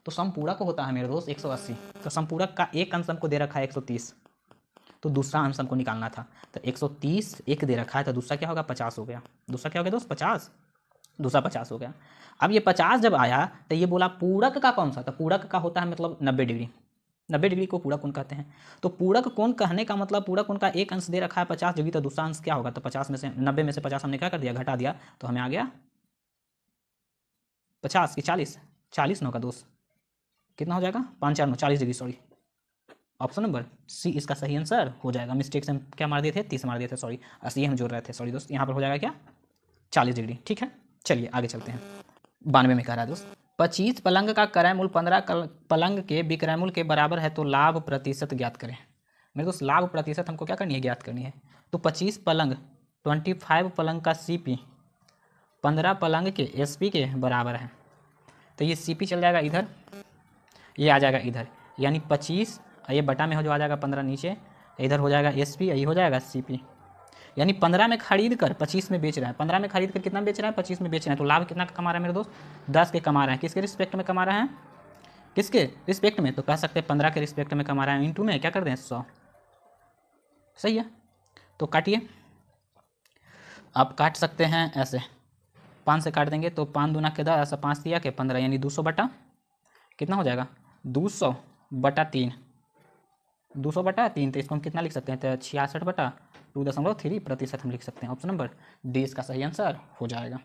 तो समपूरक होता है मेरे दोस्त 180। तो समपूरक का एक अंश हमको दे रखा है 130, तो दूसरा अंश हमको निकालना था। तो 130 एक दे रखा है, तो दूसरा क्या होगा? 50 हो गया। दूसरा क्या हो गया दोस्त? 50। दूसरा 50 हो गया। अब ये 50 जब आया तो ये बोला पूरक का कौन सा? तो पूरक का होता है मतलब 90 डिग्री। 90 डिग्री को पूरक कोण कहते हैं। तो पूरक कोण कहने का मतलब पूरक कोण का एक अंश दे रखा है 50 डिग्री, तो दूसरा अंश क्या होगा? तो 50 में से 90 में से 50 हमने क्या कर दिया? घटा दिया। तो हमें आ गया 50 की 40, 40 9 का दोस्त कितना हो जाएगा? 5 4 9 40 degree, sorry. Option number C इसका सही आंसर हो जाएगा। मिस्टेक से हम क्या मार दिए थे? 30 मार दिए थे, सॉरी। 80 हम जोड़ रहे थे, सॉरी दोस्त। यहाँ पर हो जाएगा क्या? 40 डिग्री। ठीक है, चलिए आगे चलते हैं। 92 में कह रहा है दोस्त 25 पलंग का क्रय मूल्य 15 पलंग के विक्रय मूल्य के बराबर है, तो लाभ प्रतिशत ज्ञात करें। मेरे दोस्त लाभ प्रतिशत हमको क्या करनी है? ज्ञात करनी है। तो 25 पलंग 25 पलंग का CP 15 पलंग के SP के बराबर है, तो ये CP चल जाएगा इधर, ये आ जाएगा इधर, यानी 25 ये बटा में हो जो आ जाएगा 15 नीचे, इधर हो जाएगा SP, ये हो जाएगा CP। यानी 15 में खरीद कर 25 में बेच रहा है। 15 में खरीद कर कितना बेच रहा है? 25 में बेच रहा है। तो लाभ कितना का कमा रहा है मेरे दोस्त? 10 के कमा रहा है। किसके रिस्पेक्ट में कमा रहा है? किसके रिस्पेक्ट में? तो कह सकते हैं 15 के रिस्पेक्ट में कमा रहा है। इंटू में क्या कर दें? 100। सही है, तो काटिए। आप काट सकते हैं ऐसे, 5 से काट देंगे तो 5 दूना के 10, 5 दिया के 15, यानी 200 बटा कितना हो जाएगा? 200 बटा 3, 200 बटा 3। तो इसको हम कितना लिख सकते हैं? तो 66 बटा 2.3% हम लिख सकते हैं। ऑप्शन नंबर डी इसका सही आंसर हो जाएगा।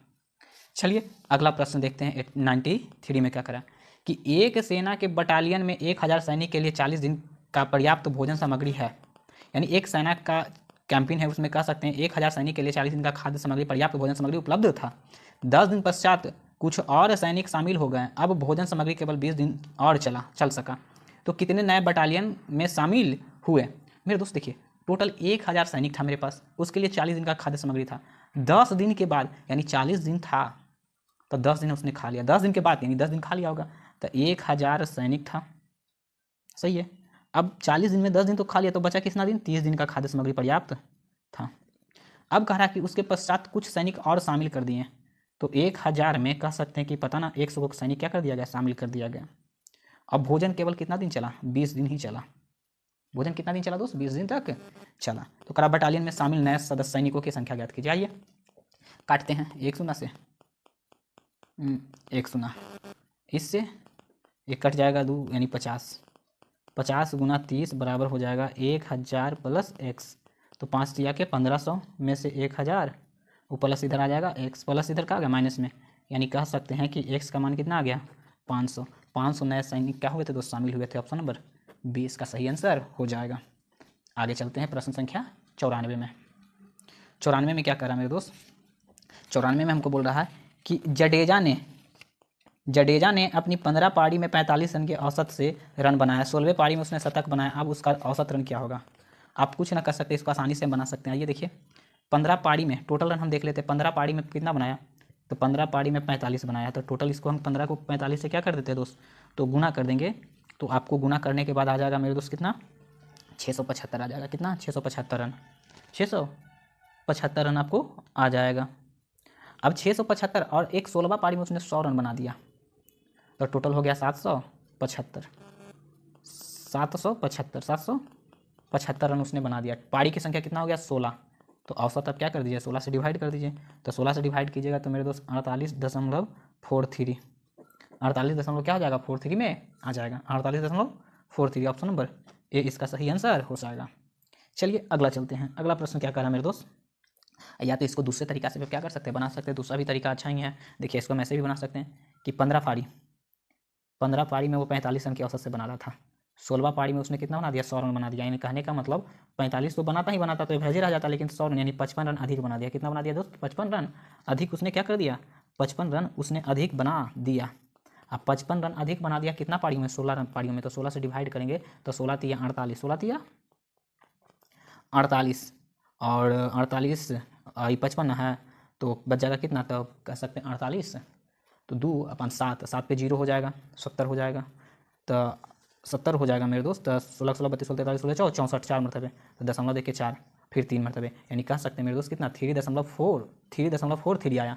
चलिए अगला प्रश्न देखते हैं। 93 में क्या करा कि एक सेना के बटालियन में 1000 सैनिक के लिए 40 दिन का पर्याप्त भोजन सामग्री है। यानी एक सेना का कैंपेन है, उसमें कह सकते हैं 1000 सैनिक के लिए 40 दिन का खाद्य सामग्री पर्याप्त भोजन सामग्री उपलब्ध था। 10 दिन पश्चात कुछ और सैनिक शामिल हो गए, अब भोजन सामग्री केवल 20 दिन और चल सका। तो कितने नए बटालियन में शामिल हुए? मेरे दोस्त देखिए, टोटल 1000 सैनिक था मेरे पास, उसके लिए 40 दिन का खाद्य सामग्री था। 10 दिन के बाद यानी 40 दिन था, तो 10 दिन उसने खा लिया। 10 दिन के बाद यानी 10 दिन खा लिया होगा, तो 1000 सैनिक था। सही है। अब 40 दिन में 10 दिन तो खा लिया, तो बचा कितना दिन? 30 दिन का खाद्य सामग्री पर्याप्त था। अब कह रहा कि उसके पश्चात कुछ सैनिक और शामिल कर दिए, तो 1000 में कह सकते हैं कि पता ना 100 सैनिक क्या कर दिया गया? शामिल कर दिया गया। अब भोजन केवल कितना दिन चला? 20 दिन ही चला। भोजन कितना दिन चला दोस्त? 20 दिन तक चला। तो करा बटालियन में शामिल नए सदस्य सैनिकों की संख्या ज्ञात कीजिए। आइए काटते हैं 1 शून्य से 1 शून्य, इससे एक कट जाएगा 2 यानी 50। 50 गुना 30 बराबर हो जाएगा 1000 प्लस x। तो 5 दिया के 1500 में से 1000, वो प्लस इधर आ जाएगा, x प्लस इधर का आ गया माइनस में, यानी कह सकते हैं कि x का मान कितना आ गया? 500। 500 नए सैनिक क्या हुए थे दोस्त? शामिल हुए थे। ऑप्शन नंबर 20 का सही आंसर हो जाएगा। आगे चलते हैं प्रश्न संख्या 94 में। 94 में क्या कर रहा है मेरे दोस्त? 94 में हमको बोल रहा है कि जडेजा ने अपनी 15 पारी में 45 रन के औसत से रन बनाया। 16वें पारी में उसने शतक बनाया। अब उसका औसत रन क्या होगा? आप कुछ ना कर सकते, इसको आसानी से बना सकते हैं। ये देखिए 15 पारी में टोटल रन हम देख लेते हैं। 15 पारी में कितना बनाया? तो 15 पारी में 45 बनाया, तो टोटल इसको हम 15 को 45 से क्या कर देते हैं दोस्त? तो गुना कर देंगे। तो आपको गुना करने के बाद आ जाएगा मेरे दोस्त कितना? 675 आ जाएगा। कितना? 675 रन। 675 रन आपको आ जाएगा। अब 675 और एक 16वां पारी में उसने 100 रन बना दिया, तो टोटल हो गया 775। 775 रन उसने बना दिया। पारी की संख्या कितना हो गया? 16। तो औसत आप क्या कर दीजिए 16 से डिवाइड कर दीजिए। तो 16 से डिवाइड कीजिएगा तो मेरे दोस्त 48.43 48 क्या हो जाएगा 43 में आ जाएगा 48.43 ऑप्शन नंबर ए इसका सही आंसर हो जाएगा। चलिए अगला चलते हैं। अगला प्रश्न क्या कर रहा है मेरे दोस्त, या तो इसको दूसरे तरीका से क्या कर सकते हैं बना सकते हैं, दूसरा भी तरीका अच्छा ही है। देखिए इसको हम ऐसे भी बना सकते हैं कि 15 पारी में वो 45 रन के औसत से बना रहा था, 16वां पारी में उसने कितना बना दिया 100 रन बना दिया। यानी कहने का मतलब 45 तो बनाता ही बनाता तो एवरेज रह जाता, लेकिन 100 रन यानी 55 रन अधिक बना दिया। कितना बना दिया दोस्त 55 रन अधिक उसने क्या कर दिया 55 रन उसने अधिक बना दिया। अब 55 रन अधिक बना दिया कितना पारियों में 16 रन पारियों में, तो 16 से डिवाइड करेंगे तो 16 तिया 48 16 तिया 48 और 48 55 है तो बच जाएगा कितना, तो कह सकते हैं 48 तो 2/7 7 पे 0 हो जाएगा 70 हो जाएगा। तो 70 हो जाएगा मेरे दोस्त। 16 16 32 43 16 64 4 मरतबे तो दशमलव देके 4 फिर 3 मरतबे, यानी कह सकते हैं मेरे दोस्त कितना 3.43 आया।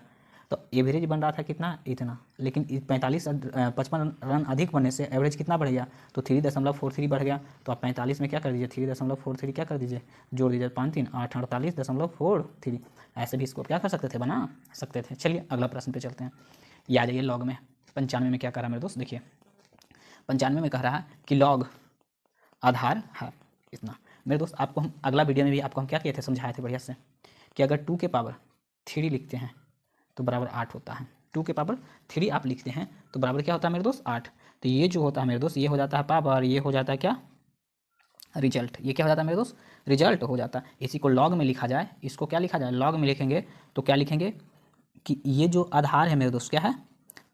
तो एवरेज बन रहा था कितना इतना, लेकिन 55 रन अधिक बनने से एवरेज कितना बढ़ गया तो 3.43 बढ़ गया। तो आप 45 में क्या कर दीजिए 3.43 क्या कर दीजिए जोड़ दीजिए 5 3 8 48.43। ऐसे भी इसको क्या कर सकते थे बना सकते थे। चलिए अगला प्रश्न पे चलते हैं। ये आ जाइए लॉग में 95 में क्या कर रहा है मेरे दोस्त, देखिए 95 में कह रहा है कि लॉग आधार है इतना। मेरे दोस्त आपको हम अगला वीडियो में भी आपको हम क्या किए थे समझाए थे बढ़िया से कि अगर 2 के पावर 3 लिखते हैं तो बराबर 8 होता है। 2 के पावर 3 आप लिखते हैं तो बराबर क्या होता है मेरे दोस्त 8। तो ये जो होता है मेरे दोस्त ये हो जाता है पावर, ये हो जाता है क्या रिजल्ट, ये क्या हो जाता है मेरे दोस्त रिजल्ट हो जाता है। इसी को लॉग में लिखा जाए, इसको क्या लिखा जाए लॉग में लिखेंगे तो क्या लिखेंगे कि ये जो आधार है मेरे दोस्त क्या है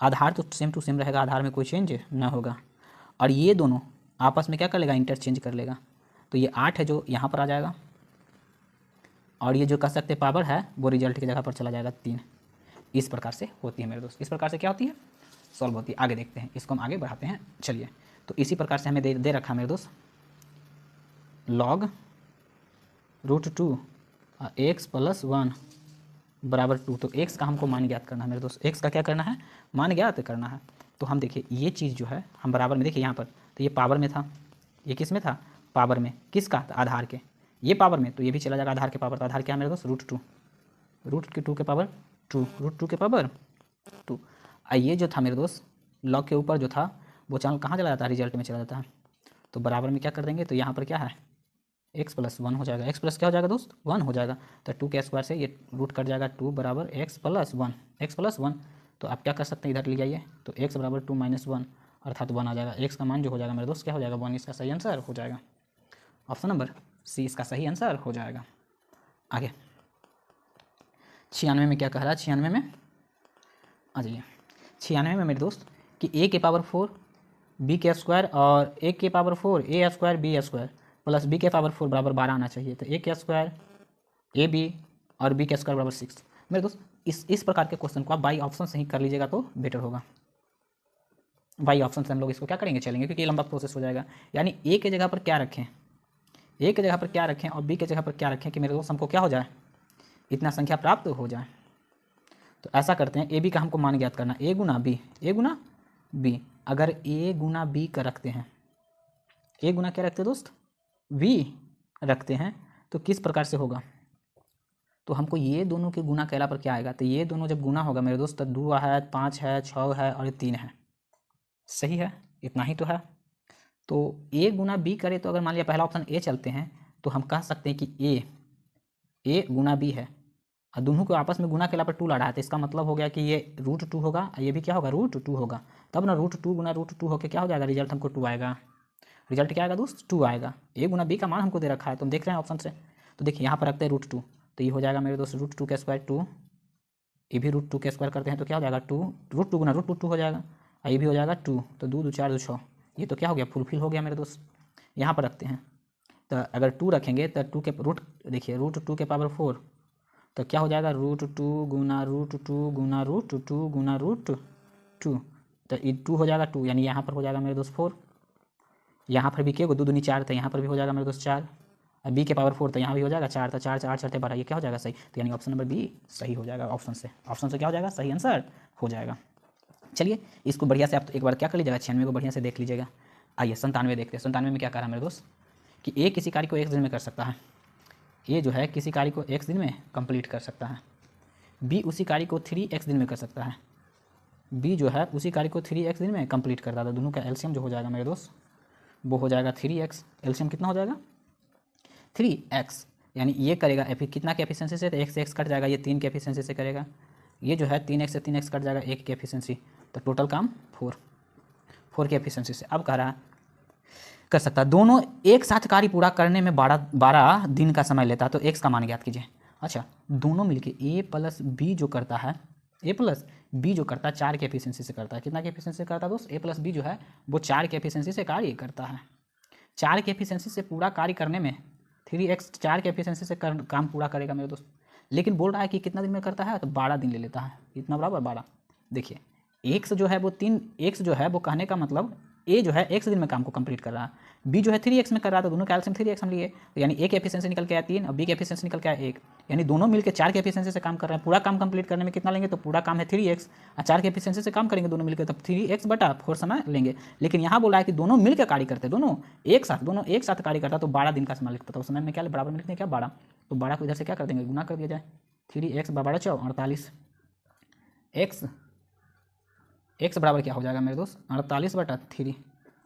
आधार तो सेम टू सेम रहेगा, आधार में कोई चेंज ना होगा, और ये दोनों आपस में क्या कर लेगा इंटरचेंज कर लेगा। तो ये 8 है जो यहाँ पर आ जाएगा और ये जो कह सकते पावर है वो रिजल्ट की जगह पर चला जाएगा 3। इस प्रकार से होती है मेरे दोस्त, इस प्रकार से क्या होती है सॉल्व होती है। आगे देखते हैं, इसको हम आगे बढ़ाते हैं। चलिए तो इसी प्रकार से हमें दे रखा मेरे दोस्त log √2 x + 1 बराबर 2। तो x का हमको मान ज्ञात करना है मेरे दोस्त, x का क्या करना है मान ज्ञात करना है। तो हम देखिए ये चीज़ जो है हम बराबर में देखिए यहाँ पर तो ये पावर में था, ये किस में था पावर में, किसका आधार के, ये पावर में तो ये भी चला जाएगा आधार के पावर। तो आधार क्या है मेरे दोस्त √2 के पावर 2 √2 के पावर 2। ये जो था मेरे दोस्त लॉग के ऊपर जो था वो चैनल कहाँ चला जाता है रिजल्ट में चला जाता है। तो बराबर में क्या कर देंगे तो यहाँ पर क्या है x + 1 हो जाएगा, x प्लस क्या हो जाएगा दोस्त 1 हो जाएगा। तो 2 के स्क्वायर से ये रूट कट जाएगा 2 बराबर x + 1। तो आप क्या कर सकते हैं इधर ले जाइए तो x बराबर 2 - 1 अर्थात 1 आ जाएगा। x का मान जो हो जाएगा मेरे दोस्त क्या हो जाएगा 1, इसका सही आंसर हो जाएगा ऑप्शन नंबर सी इसका सही आंसर हो जाएगा। आगे 96 में क्या कह रहा है 96 में आ जाइए 96 में मेरे दोस्त कि a के पावर 4 b के स्क्वायर और a के power 4 a square b square plus b के पावर 4 बराबर 12 आना चाहिए। तो a के स्क्वायर ए बी और b के स्क्वायर बराबर 6। मेरे दोस्त इस प्रकार के क्वेश्चन को आप बाई ऑप्शन से ही कर लीजिएगा तो बेटर होगा। बाई ऑप्शन से हम लोग इसको क्या करेंगे चलेंगे क्योंकि ये लंबा प्रोसेस हो जाएगा। यानी a के जगह पर क्या रखें, a के जगह पर क्या रखें और b के जगह पर क्या रखें कि मेरे दोस्त हमको क्या हो जाए इतना संख्या प्राप्त हो जाए। तो ऐसा करते हैं ए बी का हमको मान ज्ञात करना a गुना b। अगर a गुना b का रखते हैं a गुना क्या रखते हैं दोस्त b रखते हैं तो किस प्रकार से होगा तो हमको ये दोनों के गुना कैला पर क्या आएगा तो ये दोनों जब गुना होगा मेरे दोस्त तो 2 है 5 है 6 है और 3 है। सही है इतना ही तो है। तो a गुना b करे तो अगर मान लिया पहला ऑप्शन a चलते हैं तो हम कह सकते हैं कि a गुना b है और दोनों को आपस में गुना कैला पर 2 ला रहा है। तो इसका मतलब हो गया कि ये √2 होगा और ये भी क्या होगा √2 होगा। तब ना √2 गुना √2 होकर क्या हो जाएगा रिजल्ट हमको 2 आएगा। रिजल्ट क्या आएगा दोस्त 2 आएगा। a गुना b का मान हमको दे रखा है तो हम देख रहे हैं ऑप्शन से। तो देखिए यहाँ पर रखते हैं √2 तो ये हो जाएगा मेरे दोस्त √2 के स्क्वायर 2, ये भी √2 के स्क्वायर करते हैं तो क्या हो जाएगा 2 √2 गुना √2 हो जाएगा और ये भी हो जाएगा 2 तो 2 2 4 2 6। ये तो क्या हो गया फुलफिल हो गया मेरे दोस्त। यहाँ पर रखते हैं तो अगर 2 रखेंगे तो 2 के रूट देखिए √2 के पावर 4 तो क्या हो जाएगा √2 गुना √2 गुना √2 गुना √2 तो ये 2 हो जाएगा 2 यानी यहाँ पर हो जाएगा मेरे दोस्त 4। यहाँ पर भी क्या होगा 2 दूनी 4 तो यहाँ पर भी हो जाएगा मेरे दोस्त 4 और b के पावर 4 तो यहाँ भी हो जाएगा 4 तो 4 4 4 12 ये क्या हो जाएगा सही। तो यानी ऑप्शन नंबर बी सही हो जाएगा। ऑप्शन से क्या हो जाएगा सही आंसर हो जाएगा। चलिए इसको बढ़िया से आप एक बार क्या कर लीजिएगा 96 को बढ़िया से देख लीजिएगा। आइए 97 देखते हैं। 97 में क्या कह रहा है मेरे दोस्त कि a किसी कार्य को 1 दिन में कर सकता है ए जो है किसी कार्य को x दिन में कंप्लीट कर सकता है, बी उसी कार्य को 3x दिन में कर सकता है, बी जो है उसी कार्य को 3x दिन में कंप्लीट करता था। दोनों का एलसीएम जो हो जाएगा मेरे दोस्त वो हो जाएगा 3x। एलसीएम कितना हो जाएगा 3x, यानी ये करेगा कितना के एफिशिएंसी से, तो x से x कट जाएगा, ये 3 के एफिशिएंसी से करेगा, ये जो है 3x से 3x कट जाएगा 1 की एफिशिएंसी, तो टोटल काम 4 की एफिशिएंसी से। अब कह रहा कर सकता है दोनों एक साथ कार्य पूरा करने में 12 दिन का समय लेता है, तो x का मान ज्ञात कीजिए। अच्छा, दोनों मिलके a प्लस बी जो करता है, a प्लस बी जो करता है 4 के एफिशिएंसी से करता है। कितना के एफिशिएंसी से करता है दोस्त, a प्लस बी जो है वो 4 के एफिशिएंसी से कार्य करता है। 4 के एफिशिएंसी से पूरा कार्य करने में 3x 4 के एफिशिएंसी से काम पूरा करेगा मेरे दोस्त, लेकिन बोल रहा है कि कितना दिन में करता है, तो 12 दिन ले लेता है। इतना बराबर 12। देखिए x जो है वो 3x जो है वो कहने का मतलब a जो है x दिन में काम को कंप्लीट कर रहा है, b जो है 3x में कर रहा था, दोनों का एलसीएम 3x हम लिए, तो यानी a की एफिशिएंसी निकल के आया 3 और b की एफिशिएंसी निकल के आया 1, यानी दोनों मिलकर 4 की एफिशिएंसी से काम कर रहे हैं। पूरा काम कंप्लीट करने में कितना लेंगे, तो पूरा काम है 3x, और 4 की एफिशिएंसी से काम करेंगे दोनों मिलकर, तब 3x/4 समय लेंगे। लेकिन यहाँ बोला है कि दोनों मिलकर कार्य करते हैं, दोनों एक साथ कार्य करता, तो 12 दिन का समय लगता था। उस समय में क्या बराबर में लिखते हैं क्या 12, तो 12 को इधर से क्या कर देंगे, गुना कर दिया जाए, 3x/12 48, x बराबर क्या हो जाएगा मेरे दोस्त 48/3,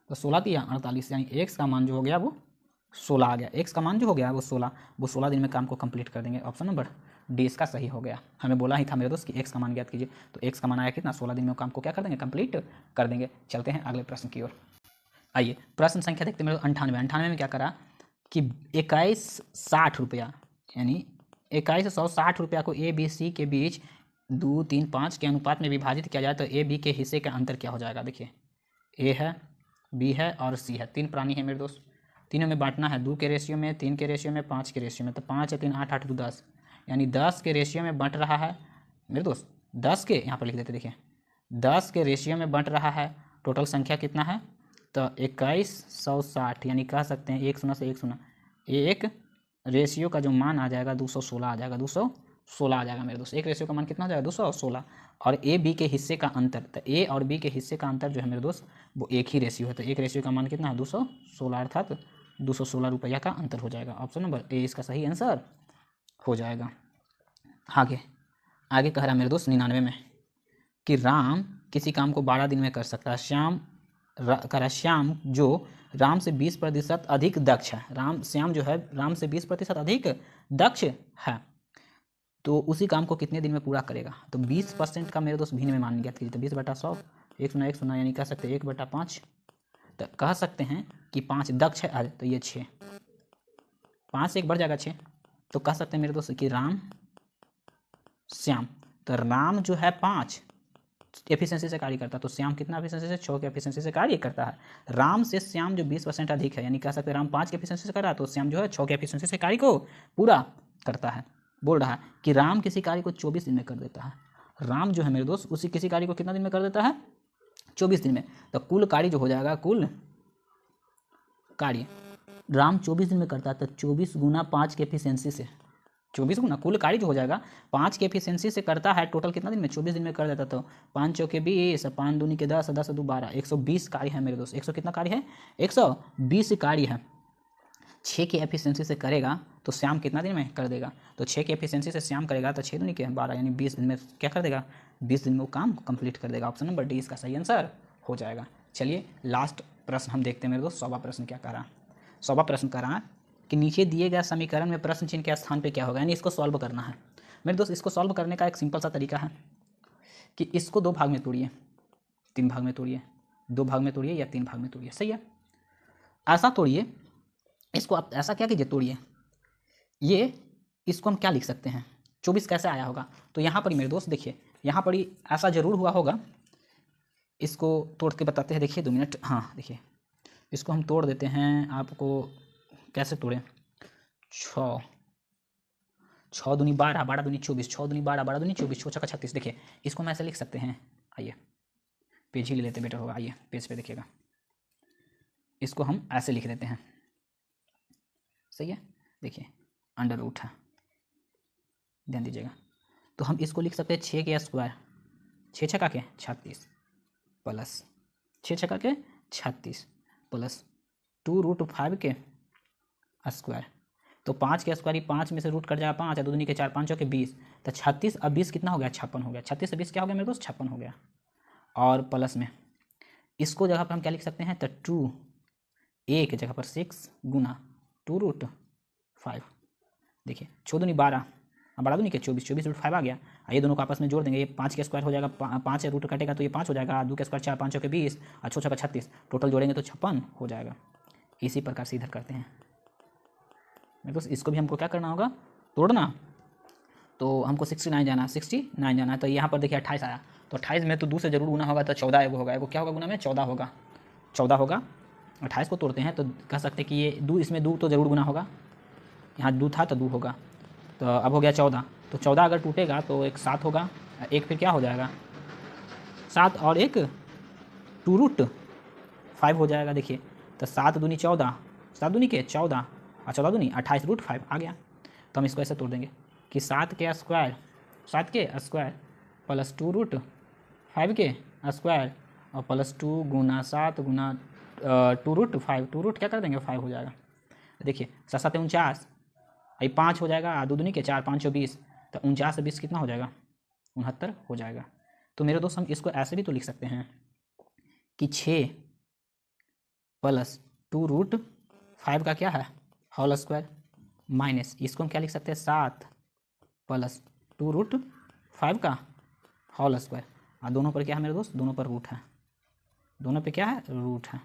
तो 16 दिया 48, यानी x का मान जो हो गया वो 16 आ गया। x का मान जो हो गया वो 16 दिन में काम को कंप्लीट कर देंगे। ऑप्शन नंबर डी इसका सही हो गया। हमें बोला ही था मेरे दोस्त कि x का मान ज्ञात कीजिए, तो x का मान आया कितना, 16 दिन में काम को क्या कर देंगे, कंप्लीट कर देंगे। चलते हैं अगले प्रश्न की ओर। आइए प्रश्न संख्या देखते हैं मेरे 98 में क्या करा कि 2160 रुपया, यानी 2160 रुपया को ए बी सी के बीच 2, 3, 5 के अनुपात में विभाजित किया जाए, तो ए बी के हिस्से का अंतर क्या हो जाएगा। देखिए ए है, बी है और सी है, 3 प्राणी है मेरे दोस्त, तीनों में बांटना है 2 के रेशियो में, 3 के रेशियो में, 5 के रेशियो में, तो 5 है 3 8 8 2 10, यानी 10 के रेशियो में बंट रहा है मेरे दोस्त, 10 के यहाँ पर लिख देते, देखिए 10 के रेशियो में बंट रहा है। टोटल संख्या कितना है, तो 2160, यानी कह सकते हैं 1 0 से 1 0, एक रेशियो का जो मान आ जाएगा 216 आ जाएगा, 216 आ जाएगा मेरे दोस्त। एक रेशियो का मान कितना आ जाएगा 216, और ए बी के हिस्से का अंतर, तो ए और बी के हिस्से का अंतर जो है मेरे दोस्त वो एक ही रेशियो है, तो एक रेशियो का मान कितना है 216, अर्थात 216 रुपया का अंतर हो जाएगा। ऑप्शन नंबर ए इसका सही आंसर हो जाएगा। आगे कह रहा है मेरे दोस्त 99 में कि राम किसी काम को 12 दिन में कर सकता है। श्याम जो राम से 20% अधिक दक्ष है, श्याम जो है राम से 20% अधिक दक्ष है, तो उसी काम को कितने दिन में पूरा करेगा। तो 20% का मेरे दोस्त भिन्न में मान ज्ञात कीजिए, तो 20/100, 1 यानी कह सकते हैं 1/5, तो कह सकते हैं कि 5 दक्ष है, तो ये 6, 5 से 1 बढ़ जाएगा 6, तो कह सकते हैं मेरे दोस्त कि राम श्याम, तो राम जो है 5 एफिशिएंसी से कार्य करता है, तो श्याम कितना एफिशिएंसी से 6 के एफिशिएंसी से कार्य करता है। राम से श्याम जो 20% अधिक है, यानी कह सकते हैं राम 5 के एफिशिएंसी से कर रहा है, तो श्याम जो है 6 के एफिशिएंसी से कार्य को पूरा करता है। बोल रहा है कि राम किसी कार्य को 24 दिन में कर देता है। राम जो है मेरे दोस्त उसी किसी कार्य को कितना दिन में कर देता है, 24 दिन में, तो कुल कार्य जो हो जाएगा, कुल कार्य राम 24 दिन में करता है, तो 24 गुना 5 के एफिशिएंसी से, 24 गुना कुल कार्य जो हो जाएगा 5 के एफिशिएंसी से करता है, टोटल कितना दिन में 24 दिन में कर देता, तो 5 चौके 20, 5 दूनी के 10, 10 2 12, 120 कार्य है मेरे दोस्त। 100 कितना कार्य है, 120 कार्य है। 6 की एफिशिएंसी से करेगा तो श्याम कितना दिन में कर देगा, तो 6 की एफिशिएंसी से श्याम करेगा तो 6 दूनी के 12, यानी 20 दिन में क्या कर देगा, 20 दिन में वो काम कंप्लीट कर देगा। ऑप्शन नंबर डी इसका सही आंसर हो जाएगा। चलिए लास्ट प्रश्न हम देखते हैं मेरे दोस्त। 100वां प्रश्न क्या कह रहा है, 100वां प्रश्न कह रहा है कि नीचे दिए गए समीकरण में प्रश्न चिन्ह के स्थान पे क्या होगा, यानी इसको सॉल्व करना है मेरे दोस्त। इसको सॉल्व करने का एक सिंपल सा तरीका है कि इसको 2 भाग में तोड़िए, 3 भाग में तोड़िए, 2 भाग में तोड़िए या 3 भाग में तोड़िए, सही है। ऐसा तोड़िए, इसको आप ऐसा क्या कीजिए, तोड़िए, ये इसको हम क्या लिख सकते हैं, 24 कैसे आया होगा, तो यहाँ पर ही मेरे दोस्त देखिए, यहाँ पर ही ऐसा जरूर हुआ होगा। इसको तोड़ के बताते हैं, देखिए 2 मिनट। हाँ देखिए, इसको हम तोड़ देते हैं, आपको कैसे तोड़ें, 6 दूनी 12, 12 दूनी 24, 6 दूनी 12, 12 दूनी 24, 6 छक्का 36। देखिए इसको हम ऐसे लिख सकते हैं, आइए पेज ही ले लेते बेटर होगा, आइए पेज पे देखिएगा, इसको हम ऐसे लिख देते हैं, सही है। देखिए अंडर रूट है, ध्यान दीजिएगा, तो हम इसको लिख सकते हैं 6 के स्क्वायर, 6 छक्का के 36 प्लस 6 छक्का के 36 प्लस 2√5 के स्क्वायर। तो 5 के स्क्वायर, 5 में से रूट कट जाएगा 5, 2 दूनी के 4, 5 के 20, तो 36, अब 20 कितना हो गया, 56 हो गया। 36 से 20 क्या हो गया मेरे दोस्त, 56 हो गया। और प्लस में इसको जगह पर हम क्या लिख सकते हैं, तो 2 a के जगह पर 6 गुना 2√5। देखिए 6 दूनी 12, अब 12 दूनी के 24, 24√5 आ गया। ये दोनों को आपस में जोड़ देंगे, ये 5 के स्क्वायर हो जाएगा, 5 से रूट कटेगा तो ये 5 हो जाएगा, 2 के स्क्वायर 4, 5 के 20 और 6 का 36, टोटल जोड़ेंगे तो 56 हो जाएगा। इसी प्रकार से इधर करते हैं मेरे दोस्त। इसको भी हमको क्या करना होगा, तोड़ना। तो हमको 69 जाना है, तो यहाँ पर देखिए 28 आया, तो 28 में तो 2 से जरूर गुना होगा, तो 14 एगो होगा, एगो क्या होगा गुना में, 14 होगा। 28 को तोड़ते हैं तो कह सकते हैं कि ये 2, इसमें 2 तो जरूर गुना होगा, यहाँ 2 था तो 2 होगा, तो अब हो गया 14। तो 14 अगर टूटेगा तो एक 7 होगा, एक फिर क्या हो जाएगा 7 और एक 2√5 हो जाएगा। देखिए तो 7 दूनी 14, 7 दूनी के 14 और 14 दूनी 28√5 आ गया। तो हम इसको ऐसे तोड़ देंगे कि 7 के स्क्वायर प्लस 2√5 के स्क्वायर और प्लस 2 गुना 7 गुना 2√5, 2 क्या कर देंगे 5 हो जाएगा। देखिए 7 7 49, ये 5 हो जाएगा, 2 दूनी के 4, 5 20, तो 49 से 20 कितना हो जाएगा, 69 हो जाएगा। तो मेरे दोस्त हम इसको ऐसे भी तो लिख सकते हैं कि 6 प्लस 2√5 का क्या है, होल स्क्वायर, माइनस इसको हम क्या लिख सकते हैं, 7 प्लस 2√5 का होल स्क्वायर, और दोनों पर क्या है मेरे दोस्त, दोनों पर रूट है, दोनों पे क्या है, रूट है।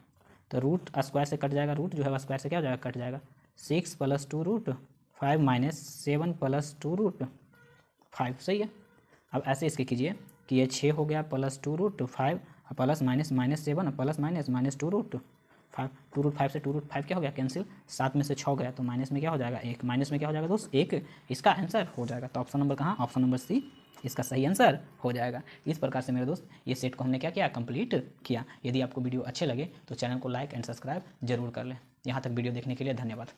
तो रूट स्क्वायर से कट जाएगा, रूट जो है स्क्वायर से क्या हो जाएगा, कट जाएगा। 6 प्लस 2√5 माइनस 7 प्लस 2√5, सही है। अब ऐसे इसके कीजिए कि ये 6 हो गया plus 2√5 plus minus minus 7 plus minus minus 2√5, 2√5 से 2√5 क्या हो गया, कैंसिल, 7 में से 6 गया तो माइनस में क्या हो जाएगा, 1, माइनस में क्या हो जाएगा दोस्त, 1, इसका आंसर हो जाएगा। तो ऑप्शन नंबर कहाँ, ऑप्शन नंबर सी इसका सही आंसर हो जाएगा। इस प्रकार से मेरे दोस्त ये सेट को हमने क्या किया, कंप्लीट किया। यदि आपको वीडियो अच्छे लगे तो चैनल को लाइक एंड सब्सक्राइब जरूर कर लें। यहाँ तक वीडियो देखने के लिए धन्यवाद।